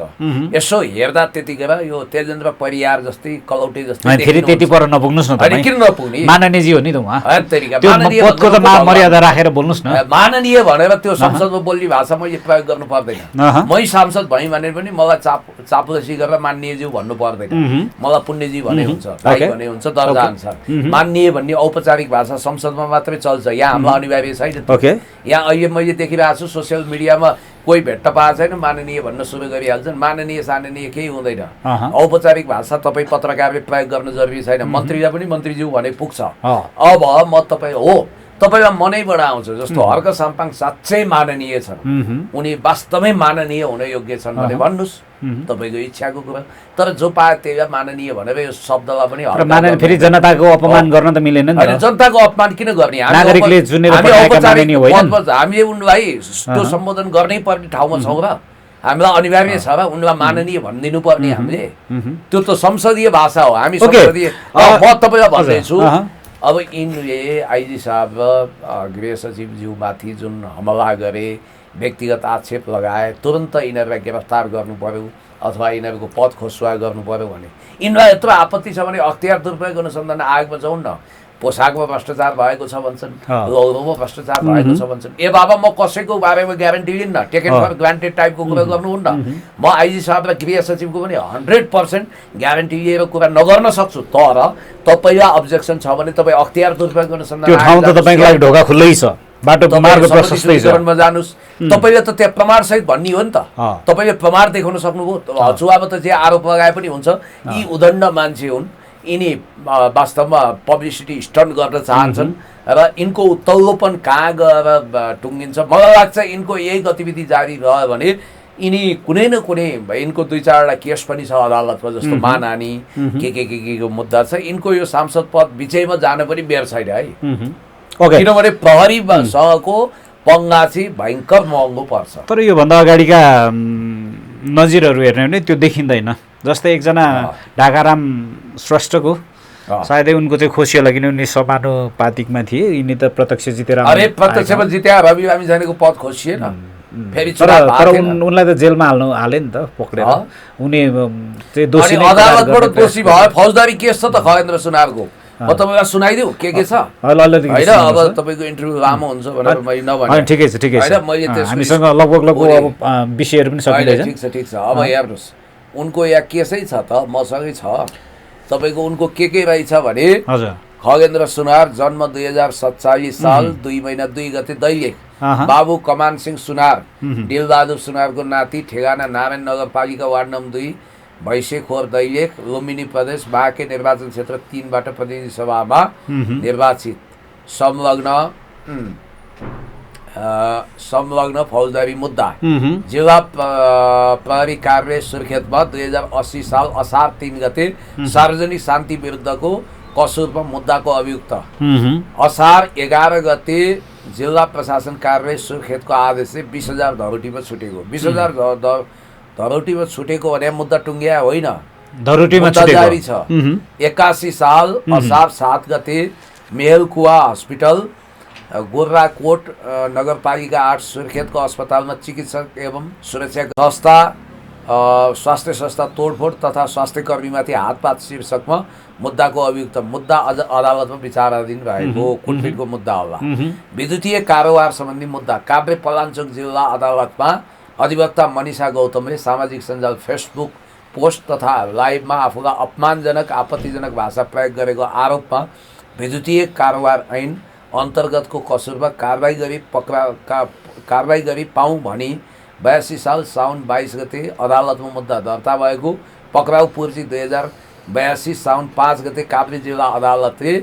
यसो हेर्दा त्यतिखेर यो तेजेन्द्र परियार जस्तै कलौटे जस्तै फेरि त्यति पर नपुग्नुस् न तपाईँ, किन नपुग्ने माननीयजी हो नि त उहाँ, माननीय पदको त मर्यादा राखेर बोल्नुस् न। माननीय भनेर त्यो संसदमा बोल्ने भाषा मैले प्रयोग गर्नु पर्दैन। मै सांसद भएँ भने पनि मलाई चाप्लसी गरेर माननीयज्यू भन्नु पर्दैन, मलाई पुण्यजी भने हुन्छ, भाइ भने हुन्छ, दर्जा अनुसार। माननीय भन्ने औपचारिक भाषा संसदमा मात्रै चल्छ, यहाँ हामीलाई अनिवार्य छैन। यहाँ अहिले मैले देखिरहेको छु सोसियल मिडियामा कोही भेट्ट पाएको छैन माननीय भन्न सुरु गरिहाल्छन्। माननीय साननीय केही हुँदैन, औपचारिक भाषा तपाईँ पत्रकारले प्रयोग गर्न जरुरी छैन। मन्त्रीलाई पनि मन्त्रीज्यू भने पुग्छ। अब म तपाईँ हो तपाईँलाई मनैबाट आउँछ जस्तो हर्क साम्पाङ साँच्चै माननीय छन्, उनी वास्तवमै माननीय हुन योग्य छन् भने भन्नुहोस्, तपाईँको इच्छाको कुरा। तर जो पाए त्यही माननीय भनेर यो शब्दलाई पनि फेरि जनताको अपमान गर्न त मिलेन नि। जनताको अपमान किन गर्ने? नागरिकले चुनेर पठाएका माननीय होइन, हामीले उनलाई त्यो सम्बोधन गर्नै पर्ने ठाउँमा छौँ र हामीलाई अनिवार्य छ र उनलाई माननीय भनिदिनु पर्ने हामीले। त्यो त संसदीय भाषा हो, हामी संसदीय। म तपाईँलाई भन्दैछु अब यिनले आइजी साहब र गृह सचिवज्यूमाथि जुन हमला गरे, व्यक्तिगत आक्षेप लगाए, तुरन्त यिनीहरूलाई गिरफ्तार गर्नु पर्यो अथवा यिनीहरूको पद खोसुवा गर्नु पर्यो भने यिनलाई यत्रो आपत्ति छ भने अख्तियार दुरुपयोग अनुसन्धान आयोगमा जाउँ न। पोसाकमा भ्रष्टाचार भएको छ भन्छन्, लौरोमा भ्रष्टाचार भएको छ भन्छन्। ए बाबा म कसैको बारेमा ग्यारेन्टी लिन्न, टेकन फर ग्रान्टेड टाइपको कुरा गर्नुहुन्न। म आइजी साहब र गृह सचिवको पनि 100% ग्यारेन्टी लिएर कुरा नगर्न सक्छु, तर तपाईँलाई अब्जेक्सन छ भने तपाईँ अख्तियार दुरुपयोग अनुसन्धान त्यो ठाउँ त तपाईँको लागि ढोका खुल्लै छ, बाटो मार्ग प्रशस्तै छ। जानुस्, तपाईँले त त्यहाँ प्रमाणसहित भन्ने हो नि त, तपाईँले प्रमाण देखाउन सक्नुभयो। हजुरबाबा त जे आरोप लगाए पनि हुन्छ, यी उदण्ड मान्छे हुन्, यिनी वास्तवमा पब्लिसिटी स्टन्ट गर्न चाहन्छन् र यिनको उत्तौलोपन कहाँ गएर टुङ्गिन्छ। मलाई लाग्छ यिनको यही गतिविधि जारी रह्यो भने यिनी कुनै न कुनै यिनको 2-4वटा केस पनि छ अदालतमा, जस्तो मानहानि के को मुद्दा छ। यिनको यो सांसद पद विजयमा जान पनि बेर छैन है, किनभने प्रहरी सहको पंगा चाहिँ भयङ्कर महँगो पर्छ। तर योभन्दा अगाडिका नजिरहरू हेर्ने हो भने त्यो देखिँदैन। जस्तै एकजना ढाकाराम श्रेष्ठको सायदै उनको चाहिँ खोसी होला, किनभने समानुपातिकमा थिए, यिनी त प्रत्यक्ष जितेर प्रत्यक्षमा जिते रवि हामी जानेको पद खोसिएन फेरि। तर उनलाई त जेलमा हाले नि त पक्रेर, उनी चाहिँ दोषी अदालतबाट दोषी भयो। फौजदारी केस छ त खगेन्द्र सुनारको, म तपाईँलाई सुनाइदिउँ के छ होइन। अब तपाईँको इन्टरभ्यू लामो हुन्छ भनेर मैले नभने ठिकै छ, ठिकै छ। हामीसँग लगभग अब विषयहरू पनि सकिँदैछ। ठिक छ। अब हेर्नुहोस् उनको यहाँ केसै छ त मसँगै छ। तपाईँको उनको के रहेछ भने खगेन्द्र सुनार जन्म 2047 साल 2 महिना 2 गते दैलेख, बाबु कमान सिंह सुनार दिलबहादुर सुनारको नाति, ठेगाना नारायण नगरपालिका वार्ड नम्बर 2 भैँसेखोर दैलेख, लुम्बिनी प्रदेश, बाँके निर्वाचन क्षेत्र 3बाट प्रतिनिधि सभामा निर्वाचित, संलग्न फौजदारी मुद्दा। जिल्ला प्रहरी कार्यालय सुर्खेतमा 2080 साल असार 3 गते सार्वजनिक शान्ति विरुद्धको कसुरमा मुद्दाको अभियुक्त। असार 11 गते जिल्ला प्रशासन कार्यालय सुर्खेतको आदेशले 20,000 धरोटीमा छुटेको। 20,000 धरोटीमा छुटेको भने मुद्दा टुङ्गिया होइन, धरोटीमा जारी छ। 81 साल असार 7 गते मेहलकुवा हस्पिटल गोर्राकोट नगरपालिका 8 सुर्खेतको अस्पतालमा चिकित्सक एवं सुरक्षा स्वास्थ्य संस्था तोडफोड तथा स्वास्थ्य कर्मीमाथि हातपात शीर्षकमा मुद्दाको अभियुक्त। मुद्दा अझ अदालतमा विचाराधीन रहेको कुटपिटको मुद्दा होला। विद्युतीय कारोबार सम्बन्धी मुद्दा काभ्रे पलाञ्चोक जिल्ला अदालतमा अधिवक्ता मनिषा गौतमले सामाजिक सञ्जाल फेसबुक पोस्ट तथा लाइभमा आफूलाई अपमानजनक आपत्तिजनक भाषा प्रयोग गरेको आरोपमा विद्युतीय कारोबार ऐन अन्तर्गतको कसुरमा कारबाही गरी पाऊँ भनी 82 साल साउन 22 गते अदालतमा मुद्दा दर्ता भएको। पक्राउ पूर्ति 82 साउन 5 गते काभ्रे जिल्ला अदालतले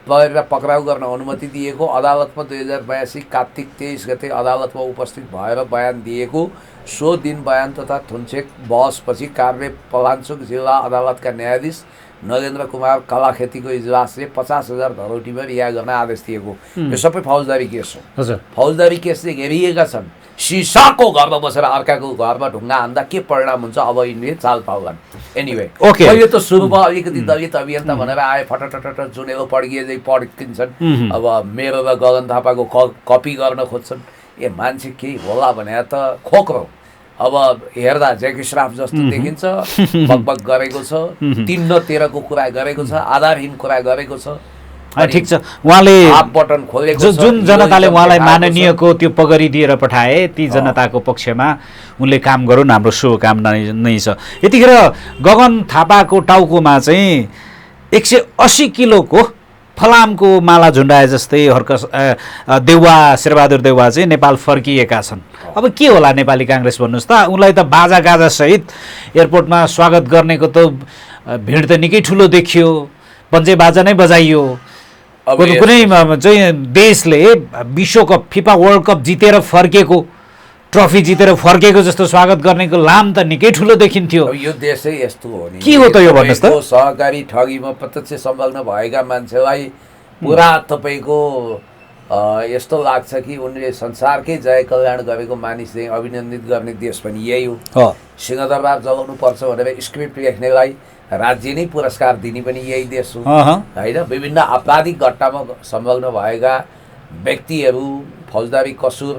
लगेर पक्राउ गर्न अनुमति दिएको, अदालतमा 2082 कार्तिक 23 गते अदालतमा उपस्थित भएर बयान दिएको। सो दिन बयान तथा थुन्चेक बहसपछि काभ्रे पलाञ्चोक जिल्ला अदालतका न्यायाधीश नरेन्द्र कुमार कलाखेतीको इजलासले 50,000 धरौटीमा रिहा गर्न आदेश दिएको। यो सबै फौजदारी केस हो। हजुर, फौजदारी केसले घेरिएका छन्। सिसाको घरमा बसेर अर्काको घरमा ढुङ्गा हान्दा के परिणाम हुन्छ अब यिनले चाल पाउलान्। Anyway, Okay. यो त सुरुमा अलिकति दलित अभियन्ता भनेर आए, फटफट जुनेलो पड्किए पड्किन्छन्। अब मेरो र गगन थापाको कपी गर्न खोज्छन्। ए मान्छे केही होला भने त खोक्रो। अब हेर्दा ज्याकी श्राफ जस्तो देखिन्छ, बकबक गरेको छ, 3 र 13 को कुरा गरेको छ, आधारहीन कुरा गरेको छ। ठिक छ, उहाँले हाफ बटन खोलेको छ। जुन जनताले उहाँलाई माननीयको त्यो पगरी दिएर पठाए ती जनताको पक्षमा उनले काम गरून्, हाम्रो शुभकामना नै छ। यतिखेर गगन थापाको टाउकोमा चाहिँ 180 किलोको फलामको माला झुन्डाए जस्तै देउवा शेरबहादुर देउवा चाहिँ नेपाल फर्किएका छन्। अब के होला नेपाली काङ्ग्रेस भन्नुहोस् त? उनलाई त बाजा गाजा सहित एयरपोर्टमा स्वागत गर्नेको त भिड त निकै ठुलो देखियो, पञ्चे बाजा नै बजाइयो। कुनै चाहिँ देशले विश्वकप फिफा वर्ल्ड कप जितेर फर्केको, ट्रफी जितेर फर्केको जस्तो स्वागत गर्नेको लाम त निकै ठुलो देखिन्थ्यो। यो देशै यस्तो हो नि। के हो त यो भन्नुहोस् त? सहकारी ठगीमा प्रत्यक्ष संलग्न भएका मान्छेलाई पुरा तपाईँको यस्तो लाग्छ कि उनले संसारकै जय कल्याण गरेको मानिसले अभिनन्दित गर्ने देश पनि यही हो। सिंहदरबार जलाउनु पर्छ भनेर स्क्रिप्ट लेख्नेलाई राज्य नै पुरस्कार दिने पनि यही देश हो होइन। विभिन्न आपराधिक घटनामा संलग्न भएका व्यक्तिहरू, फौजदारी कसुर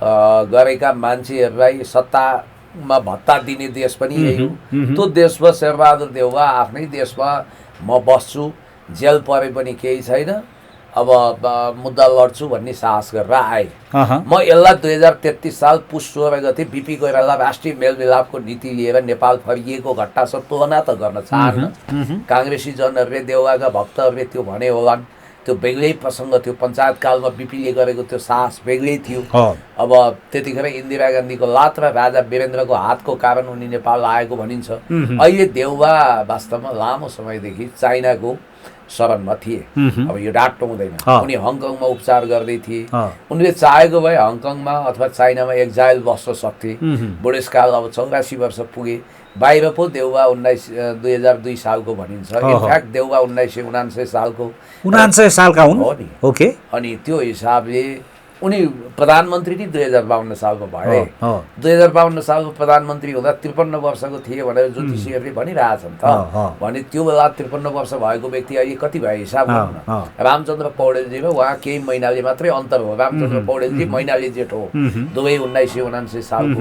गरेका मान्छेहरूलाई सत्तामा भत्ता दिने देश पनि यही हो। त्यो देशमा शेरबहादुर देउवा आफ्नै देशमा म बस्छु, जेल परे पनि केही छैन, अब मुद्दा लड्छु भन्ने साहस गरेर आए। म यसलाई 2033 साल पुस 16 गते बिपी कोइराला राष्ट्रिय मेलमिलापको नीति लिएर नेपाल फर्किएको घटनासँग तुलना त गर्न चाहन्न। काङ्ग्रेसी जनहरूले, देउवाका भक्तहरूले त्यो भने होलान्। त्यो बेग्लै प्रसङ्ग थियो। पञ्चायत कालमा बिपीले गरेको त्यो साहस बेग्लै थियो। अब त्यतिखेर इन्दिरा गान्धीको लात र राजा वीरेन्द्रको हातको कारण उनी नेपाल आएको भनिन्छ। अहिले देउवा वास्तवमा लामो समयदेखि चाइनाको शरणमा थिए। अब यो डाँट्नु हुँदैन। उनी हङकङमा उपचार गर्दै थिए। उनले चाहेको भए हङकङमा अथवा चाइनामा एक्जाइल बस्न सक्थे। बुढेसकाल अब 84 वर्ष पुगे। बाहिर पो देउवा 2002 सालको भनिन्छ। इनफ्याक्ट देउवा 1979 सालको 79 सालका हुन्। ओके। अनि त्यो हिसाबले उनी प्रधानमन्त्री नै 2052 सालमा भए। 2052 सालको प्रधानमन्त्री हुँदा 53 वर्षको थिए भनेर ज्योतिषीहरूले भनिरहेछन् त। भने त्यो बेला 53 वर्ष भएको व्यक्ति अहिले कति भयो हिसाब गर्नु न। रामचन्द्र पौडेलजीमा उहाँ केही महिनाले मात्रै अन्तर हो। रामचन्द्र पौडेलजी महिनाले जेठो हो। दुवै 1979 सालको।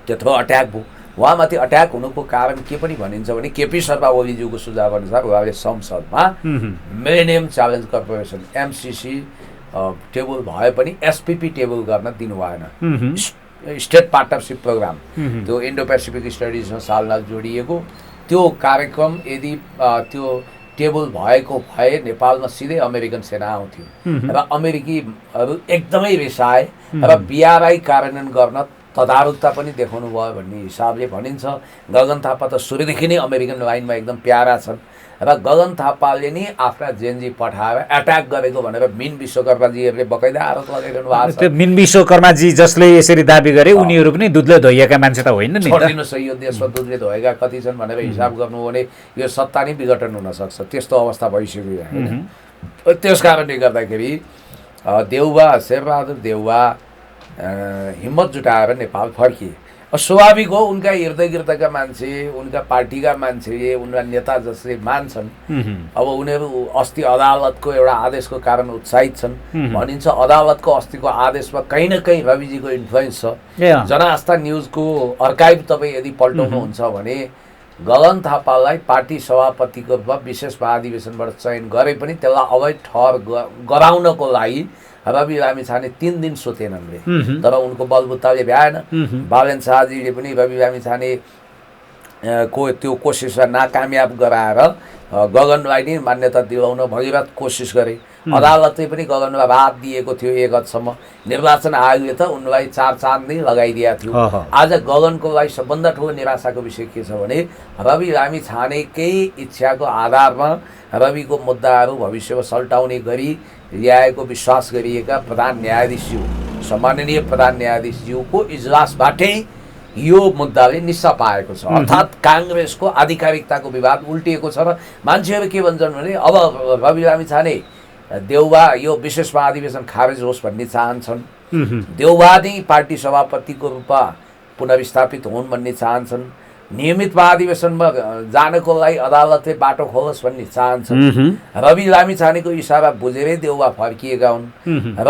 त्यत्रो अट्याक भयो। उहाँमाथि अट्याक हुनुको कारण के पनि भनिन्छ भने केपी शर्मा ओलीज्यूको सुझाव अनुसार उहाँले संसदमा millennium challenge corporation MCC table भए पनि SPP टेबल गर्न दिनु भएन। स्टेट पार्टनरसिप प्रोग्राम, त्यो इन्डो पेसिफिक स्टडिजमा सालनाल जोडिएको त्यो कार्यक्रम यदि त्यो टेबल भएको भए नेपालमा सिधै अमेरिकन सेना आउँथ्यो र अमेरिकीहरू एकदमै रिसाए र BRI कार्यान्वयन गर्न तदारुकता पनि देखाउनु भयो भन्ने हिसाबले भनिन्छ। गगन थापा त सुरुदेखि नै अमेरिकन लाइनमा एकदम प्यारा छन् र गगन थापाले नि आफ्ना जेनजी पठाएर एट्याक गरेको भनेर मिन विश्वकर्माजीहरूले बकैदा आरोप लगाइरहनु भएको छ। त्यो मिन विश्वकर्माजी जसले यसरी दाबी गरे उनीहरू पनि दुधले धोइएका मान्छे त होइन नि। छोडिदिनुहोस् यो देशमा दुधले धोएका कति छन् भनेर हिसाब गर्नु हो भने यो सत्ता नै विघटन हुन सक्छ। त्यस्तो अवस्था भइसक्यो होइन। त्यस कारणले गर्दाखेरि देउवा शेरबहादुर देउवा हिम्मत जुटाएर नेपाल फर्किए। स्वाभाविक हो, उनका इर्द गिर्दका मान्छे, उनका पार्टीका मान्छेले उनका नेता जसले मान्छन्। अब उनीहरू अस्ति अदालतको एउटा आदेशको कारण उत्साहित छन् भनिन्छ। अदालतको अस्तिको आदेशमा कहीँ न कहीँ रविजीको इन्फ्लुएन्स छ। जनआस्था न्युजको अर्काइभ तपाईँ यदि पल्टाउनुहुन्छ भने गगन थापालाई पार्टी सभापतिको रूपमा विशेष महाधिवेशनबाट चयन गरे पनि त्यसलाई अवैध ठहर गराउनको लागि रवि लामिछाने 3 दिन सोचेनन् रे। तर उनको बलबुत्ताले भ्याएन। बालेन शाहजीले पनि रवि लामिछाने को त्यो कोसिसलाई नाकामयाब गराएर गगनलाई नै मान्यता दिलाउन भगीरथ कोसिस गरे। अदालतले पनि गगनलाई राहत दिएको थियो 1 हदसम्म। निर्वाचन आयोगले त उनलाई 4 चाँद नै लगाइदिएको थियो। आज गगनको लागि सबभन्दा ठुलो निराशाको विषय के छ भने रवि लामी छानेकै इच्छाको आधारमा रविको मुद्दाहरू भविष्यमा सल्टाउने गरी ल्याएको विश्वास गरिएका प्रधान न्यायाधीशज्यू सम्माननीय प्रधान न्यायाधीशज्यूको इजलासबाटै यो मुद्दाले निस्सा पाएको छ। अर्थात् काङ्ग्रेसको आधिकारिकताको विवाद उल्टिएको छ र मान्छेहरू के भन्छन् भने अब रवि लामी छाने देउबा यो विशेष महाधिवेशन खारेज होस् भन्ने चाहन्छन्। देउबा नै पार्टी सभापतिको रूपमा पुनर्स्थापित हुन् भन्ने चाहन्छन्। नियमित महाधिवेशनमा जानको लागि अदालतले बाटो खोलोस् भन्ने चाहन्छन्। रवि लामी छानेको इसारा बुझेरै देउबा फर्किएका हुन् र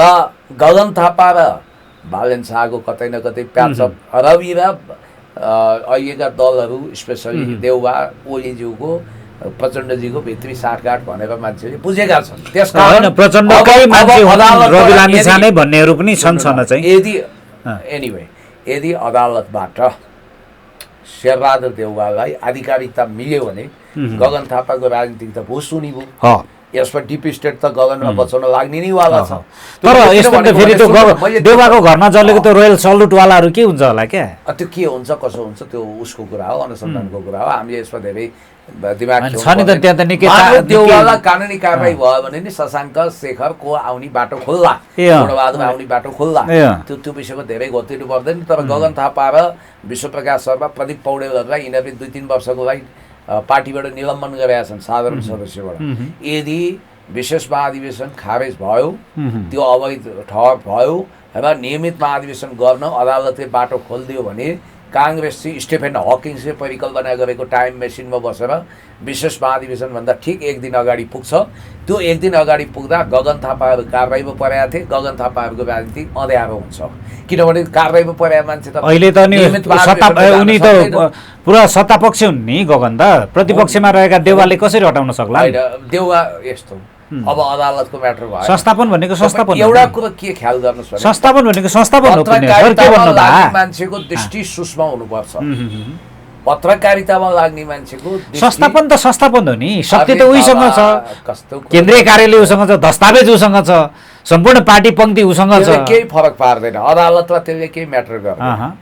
गगन थापा र बालेन शाहको कतै न कतै प्याचअप रवि र अहिलेका दलहरू स्पेसली देउबा ओलीज्यूको प्रचण्डजीको भित्री साठगाँठ भनेर मान्छेले बुझेका छन्। त्यसकारण प्रचण्डकै मान्छे रवि लामी छाने भन्नेहरू पनि छन् चाहिँ। यदि अदालतबाट शेरबहादुर देउवालाई आधिकारिकता मिल्यो भने गगन थापाको राजनीतिक त भुसुनी भयो। यसमा डिप स्टेट त गगनमा बचाउन लाग्ने नै वाला छ। तर यसमा त फेरि त्यो देउवाको घरमा जलेको त्यो रोयल सल्युटवालाहरू के हुन्छ होला क्या? त्यो के हुन्छ कसो हुन्छ त्यो उसको कुरा हो, अनुसन्धानको कुरा हो। हामीले यसमा धेरै दिमाग छ नि त। त्यहाँ त निकै देउवालाई कानुनी कारबाही भयो भने नि शशाङ्क शेखरको आउने बाटो खुल्ला, पूर्णबहादुर आउने बाटो खुल्ला। त्यो विषयमा धेरै घोत्तिनु पर्दैन। तर गगन थापा र विश्वप्रकाश शर्मा, प्रदीप पौडेलहरूलाई यिनीहरूले 2-3 वर्षको लागि पार्टीबाट निलम्बन गरेका छन् साधारण सदस्यबाट। यदि विशेष महाधिवेशन खारेज भयो, त्यो अवैध ठहर भयो र नियमित महाधिवेशन गर्न अदालतले बाटो खोलिदियो भने काङ्ग्रेस चाहिँ स्टेफेन हकिङ्सले परिकल्पना गरेको टाइम मेसिनमा बसेर विशेष महाधिवेशनभन्दा ठिक 1 दिन अगाडि पुग्छ। त्यो 1 दिन अगाडि पुग्दा गगन थापाहरू कारबाहीमा परेका थिए। गगन थापाहरूको राजनीति अँध्यारो हुन्छ, किनभने कारबाहीमा परेका मान्छे त अहिले त नि उनी त पुरा सत्तापक्ष हुन् नि। गगन त प्रतिपक्षमा रहेका देउवाले कसरी हटाउन सक्ला? देउवा यस्तो अब अदालतको म्याटर भयो। संस्थापन भनेको संस्थापन एउटा कुरा के ख्याल गर्नुहोस् भने संस्थापन भनेको संस्थापन हो। मान्छेको दृष्टि सूक्ष्म हुनुपर्छ। पत्रकारितामा लाग्ने मान्छेको संस्थापन त संस्थापन हो नि। शक्ति त उहीसँग छ, केन्द्रीय कार्यालय उसँग छ, दस्तावेज उसँग छ, सम्पूर्ण पार्टी पङ्क्ति उसँग छ। केही फरक पार्दैन। अदालतमा त्यसले केही म्याटर गर्दैन।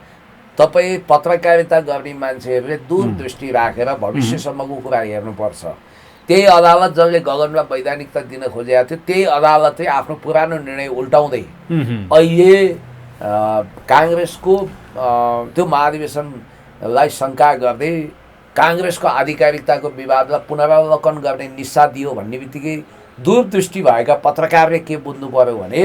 तपाईँ पत्रकारिता गर्ने मान्छेहरूले दूरदृष्टि राखेर भविष्यसम्मको कुरा हेर्नुपर्छ। त्यही अदालत जसले गगनमा वैधानिकता दिन खोजेको थियो, त्यही अदालतले आफ्नो पुरानो निर्णय उल्टाउँदै अहिले काङ्ग्रेसको त्यो महाधिवेशनलाई शङ्का गर्दै काङ्ग्रेसको आधिकारिकताको विवादलाई पुनरावलोकन गर्ने निस्सा दियो भन्ने बित्तिकै दूरदृष्टि भएका पत्रकारले के बुझ्नु पर्यो भने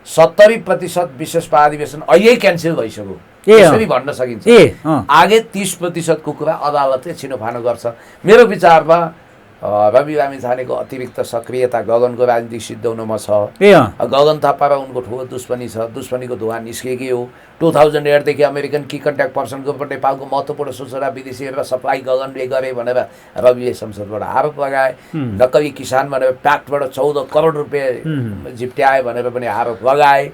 70% विशेष महाधिवेशन अहिले क्यान्सल भइसक्यो यसरी भन्न सकिन्छ। आगे 30%को कुरा अदालतले छिनोफानो गर्छ। मेरो विचारमा रवि लामी छानेको अतिरिक्त सक्रियता गगनको राजनीतिक सिद्धाउनमा छ। गगन थापा र उनको ठुलो दुश्मनी छ। दुश्मनीको धुवा निस्केकै हो। 2008 देखि अमेरिकन की कन्ट्याक्ट पर्सनको नेपालको महत्त्वपूर्ण सूचना विदेशीहरूलाई सप्लाई गगनले गरे भनेर रविले संसदबाट आरोप लगाए। नक्कली किसान भनेर प्याक्टबाट 14 करोड रुपियाँ झिप्ट्याए भनेर पनि आरोप लगाए।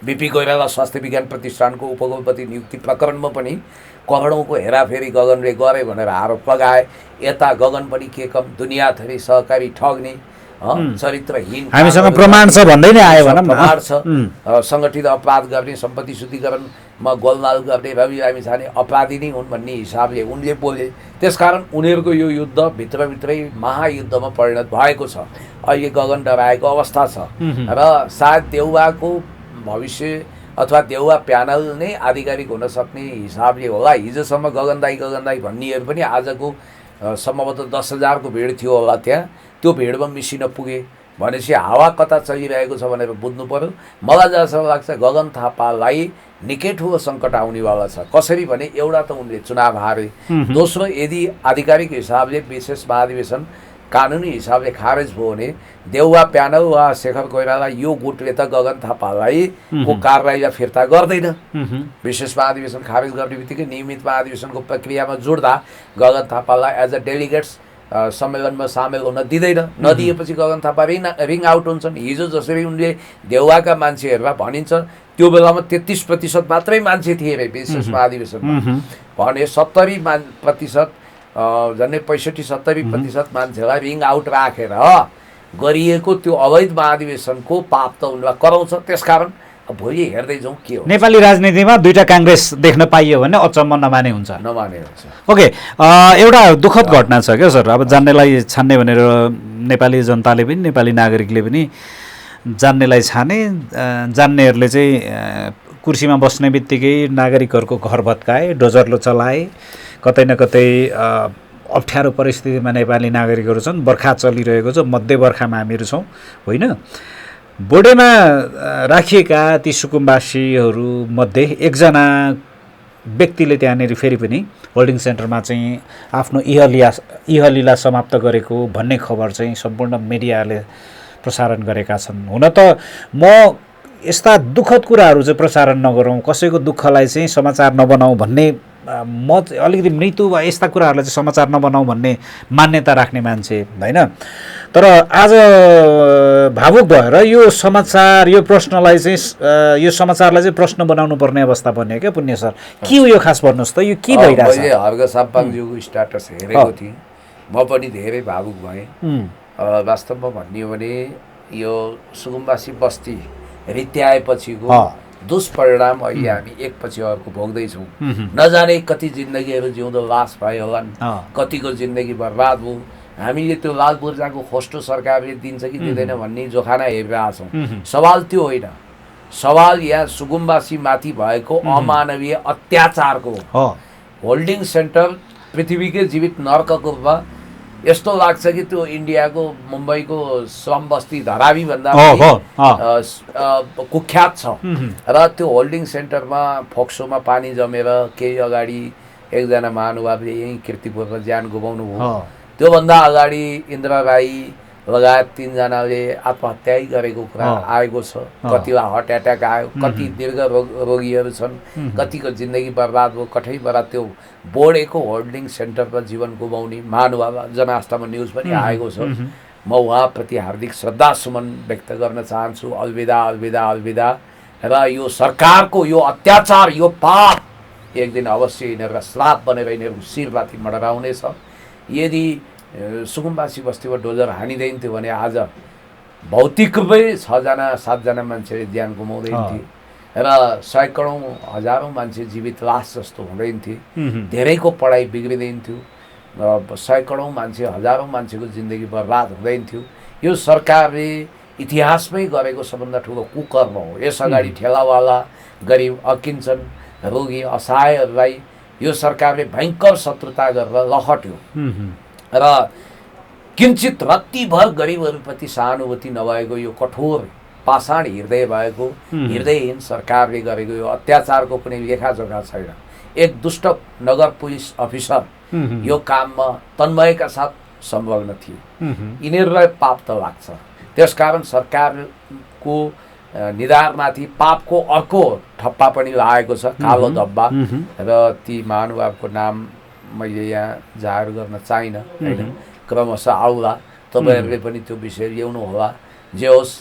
बिपी कोइराला स्वास्थ्य विज्ञान प्रतिष्ठानको उपकुलपति नियुक्ति प्रकरणमा पनि करोडौँको हेराफेरी गगनले गरे भनेर आरोप लगाए। यता गगन पनि के कम दुनियाँथरी सहकारी ठग्ने चरित्रहीन, हामीसँग प्रमाण छ भन्दै नै आयो भनौँ न। प्रमाण छ। सङ्गठित अपराध गर्ने, सम्पत्ति शुद्धिकरणमा गोलमाल गर्ने रवि लामी छाने अपराधी नै हुन् भन्ने हिसाबले उनले बोले। त्यसकारण उनीहरूको यो युद्ध भित्रभित्रै महायुद्धमा परिणत भएको छ। अहिले गगन डराएको अवस्था छ र सायद देउवाको भविष्य अथवा देउवा प्यानल नै आधिकारिक हुन सक्ने हिसाबले होला। हिजोसम्म गगन दाई भन्नेहरू पनि आजको सम्भवतः 10,000 को भिड थियो होला। त्यहाँ त्यो भिडमा मिसिन पुगे भनेपछि हावा कता चलिरहेको छ भनेर बुझ्नु पर्यो। मलाई जहाँसम्म लाग्छ गगन थापालाई निकै ठुलो सङ्कट आउनेवाला छ। कसरी भने एउटा त उनले चुनाव हारे, दोस्रो यदि आधिकारिक हिसाबले विशेष महाधिवेशन कानुनी हिसाबले खारेज भयो भने देउवा प्यानल वा शेखर कोइराला यो गुटले त गगन थापालाई को कारबाहीलाई फिर्ता गर्दैन। विशेष महाधिवेशन खारेज गर्ने बित्तिकै नियमित महाधिवेशनको प्रक्रियामा जोड्दा गगन थापालाई एज अ डेलिगेट्स सम्मेलनमा सामेल हुन दिँदैन। नदिएपछि गगन थापा रिङ आउट हुन्छन्। हिजो जसरी उनले देउवाका मान्छेहरूलाई भनिन्छ त्यो बेलामा 33% मात्रै मान्छे थिए अरे विशेष महाधिवेशनमा भने 70% झन्डै 65-70% मान्छेलाई रिङ आउट राखेर गरिएको त्यो अवैध महाधिवेशनको पाप त उनलाई कराउँछ। त्यसकारण भोलि हेर्दै जाउँ के हो। नेपाली राजनीतिमा दुईटा काङ्ग्रेस देख्न पाइयो भने अचम्म नमाने हुन्छ। ओके, एउटा दुःखद घटना छ क्या सर। अब जान्नेलाई छान्ने भनेर नेपाली जनताले पनि नेपाली नागरिकले पनि जान्नेलाई छाने, जान्नेहरूले चाहिँ कुर्सीमा बस्ने बित्तिकै नागरिकहरूको घर भत्काए, डोजरले चलाए, कतै न कतै अप्ठ्यारो परिस्थितिमा नेपाली नागरिकहरू छन्। बर्खा चलिरहेको छ, मध्य बर्खामा हामीहरू छौँ होइन। बोडेमा राखिएका ती सुकुम्बासीहरूमध्ये एकजना व्यक्तिले त्यहाँनिर फेरि पनि होल्डिङ सेन्टरमा चाहिँ आफ्नो इहलीला समाप्त गरेको भन्ने खबर चाहिँ सम्पूर्ण मिडियाले प्रसारण गरेका छन्। हुन त म यस्ता दुःखद कुराहरू चाहिँ प्रसारण नगरौँ, कसैको दुःखलाई चाहिँ समाचार नबनाऊ भन्ने, म अलिकति मृत्यु वा यस्ता कुराहरूलाई चाहिँ समाचार नबनाऊ भन्ने मान्यता राख्ने मान्छे होइन। तर आज भावुक भएर यो समाचार, यो प्रश्नलाई चाहिँ, यो समाचारलाई चाहिँ प्रश्न बनाउनु पर्ने अवस्था बन्यो क्या पुण्य सर। के हो यो खास भन्नुहोस् त, यो के भइरहेछ? मैले हर्ग साम्पाङज्यूको स्ट्याटस हेरेको थिएँ, म पनि धेरै भावुक भएँ। वास्तवमा भन्ने हो भने यो सुकुम्बासी बस्ती रित्याएपछिको दुष्परिणाम अहिले हामी एकपछि अर्को भोग्दैछौँ। नजाने कति जिन्दगीहरू जिउँदो लास भयो होलान्, कतिको जिन्दगी बर्बाद भयो। हामीले त्यो लाल पूर्जाको खोस्टो सरकारले दिन्छ कि दिँदैन भन्ने जोखाना हेरिरहेछौँ। सवाल त्यो होइन, सवाल यहाँ सुकुम्बासी माथि भएको अमानवीय अत्याचारको। होल्डिङ सेन्टर पृथ्वीकै जीवित नर्कको रूपमा यस्तो लाग्छ कि त्यो इन्डियाको मुम्बईको श्रम बस्ती धरावी भन्दा कुख्यात छ। र त्यो होल्डिङ सेन्टरमा फोक्सोमा पानी जमेर केही अगाडि एकजना महानुभावले यहीँ कीर्तिपुरमा ज्यान गुमाउनु भयो। त्योभन्दा अगाडि इन्द्र राई लगायत 3 जनाले आत्महत्या गरेको कुरा आएको छ। कतिलाई हार्ट एट्याक आयो, कति दीर्घ रोगीहरू छन्, कतिको जिन्दगी बर्बाद भयो। कठैबाट त्यो बोडेको होल्डिङ सेन्टरमा जीवन गुमाउने महानुभाव जनआस्थामा न्युज पनि आएको छ। म उहाँप्रति हार्दिक श्रद्धा सुमन व्यक्त गर्न चाहन्छु। अलविदा अलविदा अलविदा। र यो सरकारको यो अत्याचार, यो पाप एक दिन अवश्य यिनीहरूलाई श्राप बनेर यिनीहरूको शिरमाथि मडराउनेछ। यदि सुकुम्बासी बस्तीमा डोजर हानिँदैन थियो भने आज भौतिक रूपमै 6-7 मान्छेले ज्यान गुमाउँदैन थिए र सैकडौँ हजारौँ मान्छे जीवित लास जस्तो हुँदैन थिए। धेरैको पढाइ बिग्रिँदैन थियो, सैकडौँ मान्छे, हजारौँ मान्छेको जिन्दगी बर्बाद हुँदैन थियो। यो सरकारले इतिहासमै गरेको सबभन्दा ठुलो कुकर्म हो। यस अगाडि ठेलावाला, गरिब, अकिन्छन्, रोगी, असहायहरूलाई यो सरकारले भयङ्कर शत्रुता गरेर लखट्यो र किञ्चित रत्तिभर गरिबहरूप्रति सहानुभूति नभएको यो कठोर पाषाण हृदय भएको हृदयहीन सरकारले गरेको यो अत्याचारको कुनै लेखाजोखा छैन। एक दुष्ट नगर पुलिस अफिसर यो काममा तन्मयका साथ संलग्न थिए। यिनीहरूलाई पाप त लाग्छ। त्यसकारण सरकारको निधारमाथि पापको अर्को ठप्पा पनि लागेको छ, कालो धब्बा। र ती महानुभावको नाम मैले यहाँ जाहेर गर्न चाहिनँ होइन, क्रमशः आउला, तपाईँहरूले पनि त्यो विषय ल्याउनु होला। जे होस्,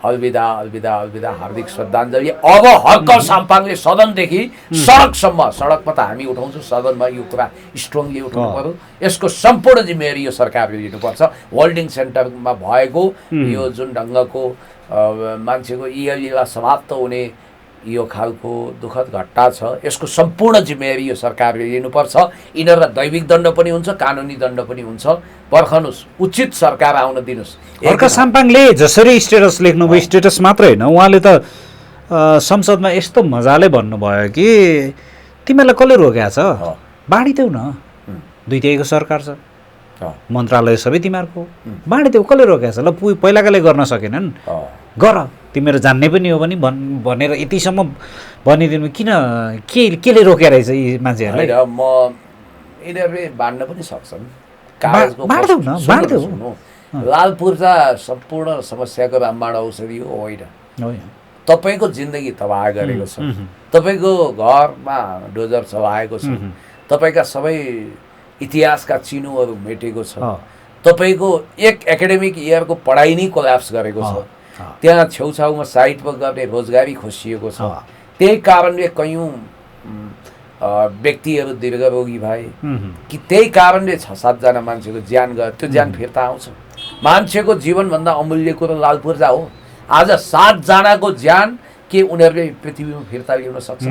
अलविदा अलविदा अलविदा, हार्दिक श्रद्धाञ्जली। अब हर्क साम्पाङले सदनदेखि सडकसम्म, सडकमा त हामी उठाउँछौँ, सदनमा यो कुरा स्ट्रङली उठाउनु पर्यो। यसको सम्पूर्ण जिम्मेवारी यो सरकारले लिनुपर्छ। होल्डिङ सेन्टरमा भएको यो जुन ढङ्गको मान्छेको इहलीला समाप्त हुने यो खालको दुःखद घटना छ, यसको सम्पूर्ण जिम्मेवारी यो सरकारले लिनुपर्छ। यिनीहरूलाई दैविक दण्ड पनि हुन्छ, कानुनी दण्ड पनि हुन्छ। पर्खनुहोस्, उचित सरकार आउन दिनुहोस्। हर्क साम्पाङले जसरी स्टेटस लेख्नुभयो, स्टेटस मात्रै होइन, उहाँले त संसदमा यस्तो मजाले भन्नुभयो कि तिमीलाई कसले रोकेको छ, बाँडिदेऊ न, दुईटैको सरकार छ, मन्त्रालय सबै तिमीहरूको, बाँडिदेऊ, कसले रोकेको छ, ल पहिलाकाले गर्न सकेनन्, गर, तिमीहरू जान्ने पनि हो भने भनेर यतिसम्म भनिदिनु। किन, केले रोकेर रहेछ यी मान्छेहरूलाई? म यिनीहरूले बाँड्न पनि सक्छन्, बाँड्देऊ न, बाँड्देऊ। लाल पूर्जा सम्पूर्ण समस्याको रामबाण औषधि हो होइन। तपाईँको जिन्दगी तबाह गरेको छ, तपाईँको घरमा डोजर चलाएको छ, तपाईँका सबै इतिहासका चिनोहरू मेटेको छ, तपाईँको एक एकाडेमिक इयरको पढाइ नै कोल्याप्स गरेको छ। त्यहाँ छेउछाउमा साइडमा गर्ने रोजगारी खोसिएको छ। त्यही कारणले कयौँ व्यक्तिहरू दीर्घरोगी भए कि त्यही कारणले 6-7 जना मान्छेको ज्यान गयो। त्यो ज्यान फिर्ता आउँछ? मान्छेको जीवनभन्दा अमूल्य कुरो लाल पूर्जा हो। आज 7 जनाको ज्यान के उनीहरूले पृथ्वीमा फिर्ता ल्याउन सक्छ?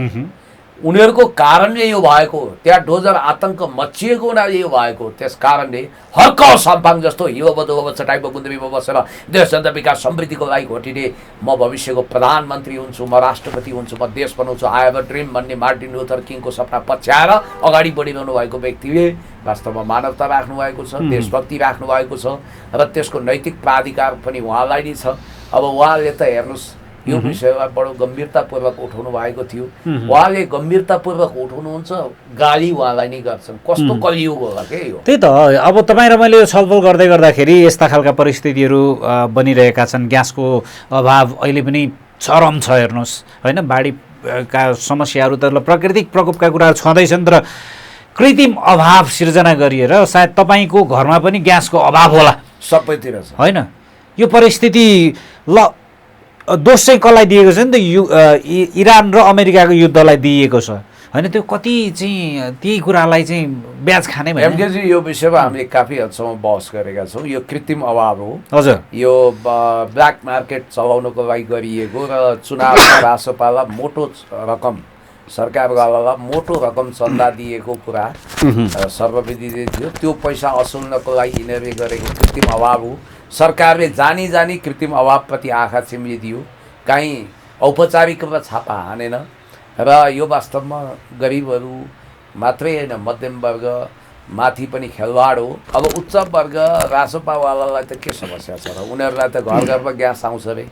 उनीहरूको कारणले यो भएको हो। त्यहाँ डोजर आतंक मचिएको हुनाले यो भएको। त्यस कारणले हर्क साम्पाङ जस्तो हिरो बदो चटाइको गुन्द्रीमा बसेर देश जनता विकास समृद्धिको लागि घोटिने म भविष्यको प्रधानमन्त्री हुन्छु, म राष्ट्रपति हुन्छु, म देश बनाउँछु, आई हेभ अ ड्रिम भन्ने मार्टिन लुथर किङको सपना पछ्याएर अगाडि बढिरहनु भएको व्यक्तिले वास्तवमा मानवता राख्नु भएको छ, देशभक्ति राख्नु भएको छ र त्यसको नैतिक प्राधिकार पनि उहाँलाई नै छ। अब उहाँले त हेर्नुहोस् यो विषयमा बडो गम्भीरतापूर्वक उठाउनु भएको थियो। उहाँले गम्भीरतापूर्वक उठाउनुहुन्छ, गाली उहाँलाई नै गर्छन्। कस्तो कलियुग होला के यो? त्यही त अब तपाईँ र मैले छलफल गर्दै गर्दाखेरि यस्ता खालका परिस्थितिहरू बनिरहेका छन्। ग्यासको अभाव अहिले पनि चरम छ। हेर्नुहोस् होइन, बाढीका समस्याहरू त प्राकृतिक प्रकोपका कुराहरू छँदैछन्, तर कृत्रिम अभाव सिर्जना गरिएर सायद तपाईँको घरमा पनि ग्यासको अभाव होला। सबैतिर छ होइन? यो परिस्थिति दोष चाहिँ कसलाई दिएको छ नि त? इरान र अमेरिकाको युद्धलाई दिइएको छ होइन? त्यो कति चाहिँ त्यही कुरालाई चाहिँ ब्याज खाने भने एमकेजी यो विषयमा हामीले काफी हदसम्म बहस गरेका छौँ। यो कृत्रिम अभाव हो। हजुर, यो ब्ल्याक मार्केट चलाउनको लागि गरिएको र चुनावमा रासोपालाई मोटो रकम सरकारवालालाई मोटो रकम चन्दा दिएको कुरा सर्वविदित थियो। त्यो पैसा असुल्नको लागि यिनीहरूले गरेको कृत्रिम अभाव हो। सरकारले जानी जानी कृत्रिम अभावप्रति आँखा चिम्लिदियो, काहीँ औपचारिक रूपमा छापा हानेन र यो वास्तवमा गरिबहरू मात्रै होइन, मध्यम वर्ग माथि पनि खेलवाड हो। अब उच्च वर्ग रासोपावालालाई त के समस्या छ र? उनीहरूलाई त घर घरमा ग्यास आउँछ अरे,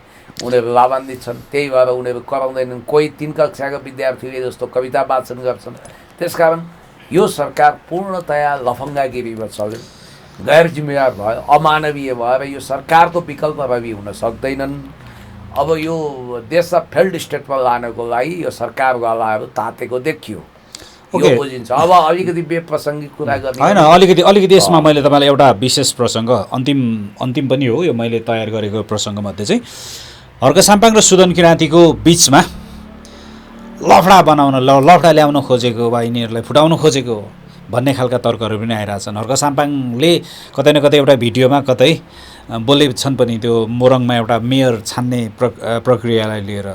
उनीहरू लाभान्वित छन्, त्यही भएर उनीहरू कराउँदैनन्। कोही 3 कक्षाका विद्यार्थीले जस्तो कविता वाचन गर्छन्। त्यसकारण यो सरकार पूर्णतया लफङ्गागिरीमा चल्यो, गैर जिम्मेवार भयो, अमानवीय भयो र यो सरकारको विकल्प रवि हुन सक्दैनन्। अब यो देशलाई फेल्ड स्टेटमा लानको लागि यो सरकारवालाहरू तातेको देखियो, यो बुझिन्छ। अब अलिकति बेप्रसङ्गिक कुरा गर्ने होइन, अलिकति यसमा मैले तपाईँलाई एउटा विशेष प्रसङ्ग अन्तिम पनि हो यो मैले तयार गरेको प्रसङ्गमध्ये चाहिँ हर्क साम्पाङ र सुदन किराँतीको बिचमा लफडा बनाउन लफडा ल्याउन खोजेको वा यिनीहरूलाई फुटाउन खोजेको भन्ने खालका तर्कहरू पनि आइरहेछन्। हर्क साम्पाङले कतै न कतै एउटा भिडियोमा कतै बोले छन् पनि त्यो मोरङमा एउटा मेयर छान्ने प्रक्रियालाई लिएर।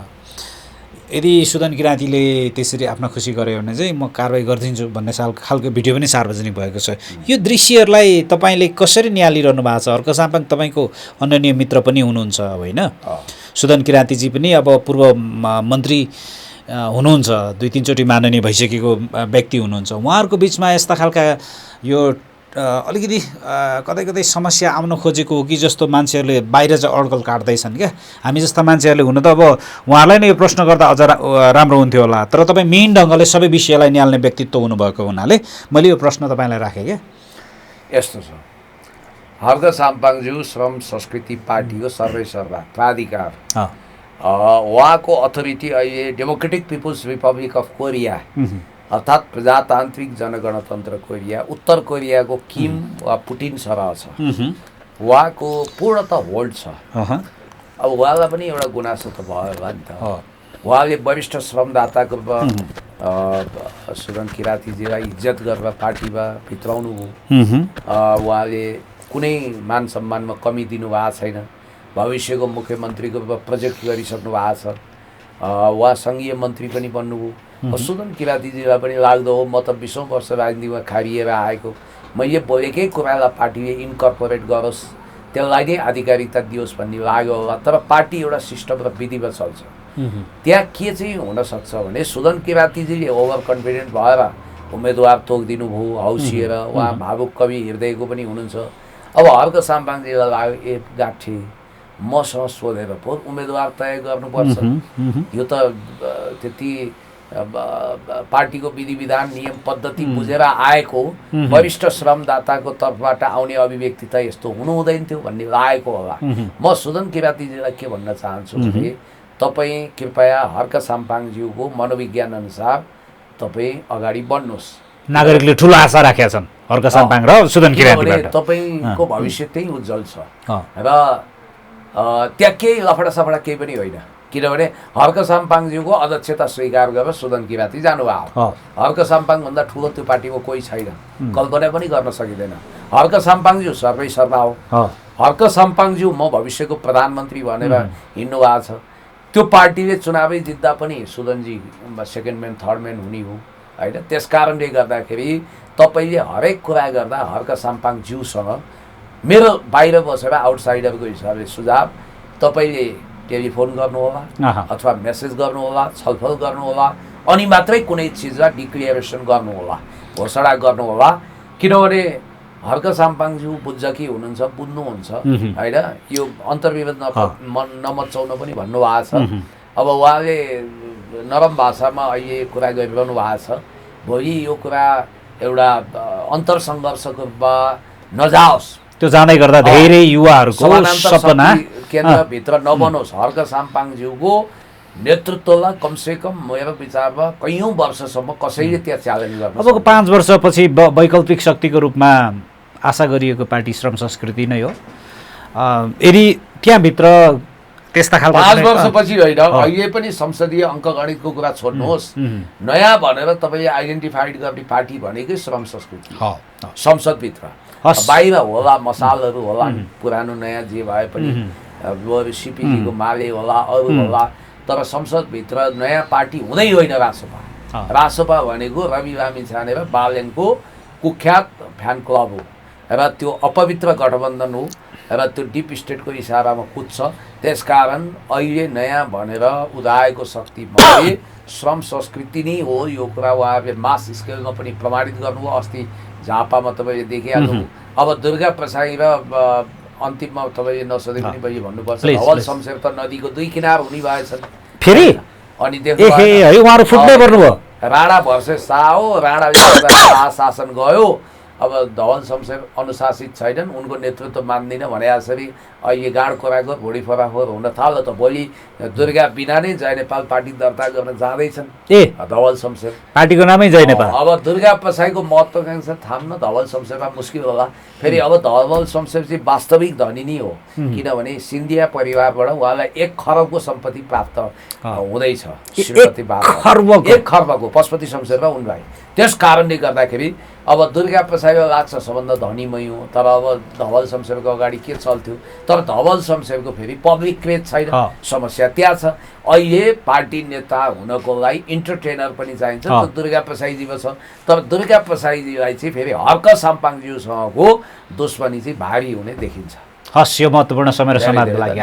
यदि सुदन किराँतीले त्यसरी आफ्नो खुसी गर्यो भने चाहिँ म कारवाही गरिदिन्छु भन्ने खालको भिडियो पनि सार्वजनिक भएको छ। यो दृश्यहरूलाई तपाईँले कसरी निहालिरहनु भएको छ? हर्क साम्पाङ तपाईँको अनन्य मित्र पनि हुनुहुन्छ होइन? सुदन किराँतीजी पनि अब पूर्व मन्त्री हुनुहुन्छ, 2-3 चोटि माननीय भइसकेको व्यक्ति हुनुहुन्छ। उहाँहरूको बिचमा यस्ता खालका यो अलिकति कतै समस्या आउन खोजेको हो कि जस्तो मान्छेहरूले बाहिर चाहिँ अड्कल काट्दैछन् क्या। हामी जस्ता मान्छेहरूले हुन त अब उहाँलाई नै यो प्रश्न गर्दा अझ राम्रो हुन्थ्यो होला, तर तपाईँ मेन ढङ्गले सबै विषयलाई निहाल्ने व्यक्तित्व हुनुभएको हुनाले मैले यो प्रश्न तपाईँलाई राखेँ क्या। यस्तो छ, हर्क साम्पाङज्यू श्रम संस्कृति पार्टीको सर्वेसर्वा प्राधिकार, उहाँको अथोरिटी अहिले democratic people's republic of Korea अर्थात् प्रजातान्त्रिक जनगणतन्त्र कोरिया, उत्तर कोरियाको किम वा पुटिन सरह छ। उहाँको पूर्णतः होल्ड छ। अब उहाँलाई पनि एउटा गुनासो त भयो होला नि त। उहाँले वरिष्ठ श्रमदाताको सुदन किराँतीजीलाई इज्जत गरेर पार्टीमा भित्राउनु भयो। उहाँले कुनै मान सम्मानमा कमी दिनुभएको छैन। भविष्यको मुख्यमन्त्रीको रूपमा प्रोजेक्ट गरिसक्नु भएको छ। उहाँ सङ्घीय मन्त्री पनि बन्नुभयो। सुदन किराँतीजीलाई पनि लाग्दो हो म त 20औं वर्ष राजनीतिमा खारिएर आएको, मैले बोलेकै कुरालाई पार्टीले इन्कर्पोरेट गरोस्, त्यसलाई नै आधिकारिकता दियोस् भन्ने लाग्यो होला। तर पार्टी एउटा सिस्टम र विधिमा चल्छ। त्यहाँ के चाहिँ हुनसक्छ भने सुदन किराँतीजीले ओभर कन्फिडेन्ट भएर उम्मेदवार तोकिदिनु भयो, हौसिएर। उहाँ भावुक कवि हृदयको पनि हुनुहुन्छ। अब हर्क साम्पाङजीलाई लाग्यो ए गाठी मसँग सोधेर पो उम्मेदवार तय गर्नुपर्छ, यो त त्यति पार्टीको विधि विधान नियम पद्धति बुझेर आएको वरिष्ठ श्रमदाताको तर्फबाट आउने अभिव्यक्ति त यस्तो हुनु हुँदैन थियो भन्ने लागेको होला। म सुदन किराँतीजीलाई के भन्न चाहन्छु भने तपाईँ कृपया हर्क साम्पाङज्यूको मनोविज्ञान अनुसार तपाईँ अगाडि बढ्नुहोस्। नागरिकले ठुलो आशा राखेका छन् हर्क साम्पाङ र सुदन किराँतीबाट। तपाईँको भविष्य त्यही उज्जवल छ र त्यहाँ केही लफडा सफडा केही पनि होइन, किनभने हर्क साम्पाङज्यूको अध्यक्षता स्वीकार गरेर सुदन किराती जानुभयो। हर्क साम्पाङभन्दा ठुलो त्यो पार्टीमा कोही छैन, कल्पना पनि गर्न सकिँदैन। हर्क साम्पाङज्यू सर्वैसर्वा हो। हर्क साम्पाङज्यू म भविष्यको प्रधानमन्त्री भनेर हिँड्नु भएको छ। त्यो पार्टीले चुनावै जित्दा पनि सुदनजी सेकेन्ड म्यान थर्ड म्यान हुने हो होइन। त्यस कारणले गर्दाखेरि तपाईँले हरेक कुरा गर्दा हर्क साम्पाङज्यूसँग मेरो बाहिर बसेर आउटसाइडरको हिसाबले सुझाव, तपाईँले टेलिफोन गर्नुहोला अथवा मेसेज गर्नुहोला, छलफल गर्नुहोला, अनि मात्रै कुनै चिजलाई डिक्लेरेसन गर्नुहोला, घोषणा गर्नुहोला। किनभने हर्क साम्पाङज्यू बुझ्छ कि हुनुहुन्छ, बुझ्नुहुन्छ होइन। यो अन्तर्विरोध नमचाउन पनि भन्नुभएको छ। अब उहाँले नरम भाषामा अहिले कुरा गरिरहनु भएको छ। भोलि यो कुरा एउटा अन्तरसङ्घर्षको रूपमा नजाओस्, त्यो जाँदै गर्दा धेरै युवाहरूको सपना केन्द्रभित्र नबनोस्। हर्क साम्पाङज्यूको नेतृत्वलाई कमसेकम मेरो विचारमा कैयौँ वर्षसम्म कसैले त्यहाँ च्यालेन्ज गर्छ। अबको 5 वर्षपछि वैकल्पिक शक्तिको रूपमा आशा गरिएको पार्टी श्रम संस्कृति नै हो। यदि त्यहाँभित्र त्यस्ता खालको 5 वर्षपछि होइन, अहिले पनि संसदीय अङ्कगणितको कुरा छोड्नुहोस्। नयाँ भनेर तपाईँले आइडेन्टिफाइड गर्ने पार्टी भनेकै श्रम संस्कृति संसदभित्र। बाहिर होला, मसालहरू होला, पुरानो नयाँ जे भए पनि सिपिजीको माले होला, अरू होला, तर संसदभित्र नयाँ पार्टी हुँदै होइन रासोपा। रासोपा भनेको रवि लामिछाने र बालेनको कुख्यात फ्यान क्लब हो र त्यो अपवित्र गठबन्धन हो र त्यो डिप स्टेटको इसारामा कुद्छ। त्यसकारण अहिले नयाँ भनेर उदाएको शक्ति भने श्रम संस्कृति नै हो। यो कुरा उहाँहरूले मास स्केलमा पनि प्रमाणित गर्नुभयो। अस्ति झापामा तपाईँले देखिहाल्नु। अब दुर्गा प्रसाई र अन्तिममा तपाईँले नसोधे पनि पहिले भन्नुपर्छ, धवल शमशेर त नदीको दुई किनार हुने भएछन् फेरि। अनि उहाँहरू फुट्दै पर्नुभयो। राणा भर्सेस शाह हो, राणाले शाह शासन गयो। अब धवल शमशेर अनुशासित छैनन्, उनको नेतृत्व मान्दिनँ भने जसरी अहिले गाड खोराको भुँडी फराफोर हुन थाल्यो त भोलि दुर्गा बिना नै जय नेपाल पार्टी दर्ता गर्न जाँदैछन् धवल शमशेर। पार्टीको नामै जय नेपाल। अब दुर्गा प्रसाईको महत्त्वाकांक्षा थाम्न धवल शमशेरमा मुस्किल होला। फेरि अब धवल शमशेर चाहिँ वास्तविक धनी नै हो, किनभने सिन्धिया परिवारबाट उहाँलाई 1 खरबको सम्पत्ति प्राप्त हुँदैछ। 1 खर्बको पशुपति शमशेर र उनलाई। त्यस कारणले गर्दाखेरि अब दुर्गा प्रसाईलाई लाग्छ सबभन्दा धनीमै हो, तर अब धवल शमशेरको अगाडि के चल्थ्यो। तर धवल शमशेरको फेरि पब्लिक क्रेज छैन, समस्या त्यहाँ छ। अहिले पार्टी नेता हुनको लागि इन्टरटेनर पनि चाहिन्छ, त्यो दुर्गा प्रसाईजीमा छ। तर दुर्गा प्रसाईजीलाई चाहिँ फेरि हर्क साम्पाङज्यूसँगको दुश्मनी चाहिँ भारी हुने देखिन्छ। हस्, यो महत्त्वपूर्ण समय र समाजको लागि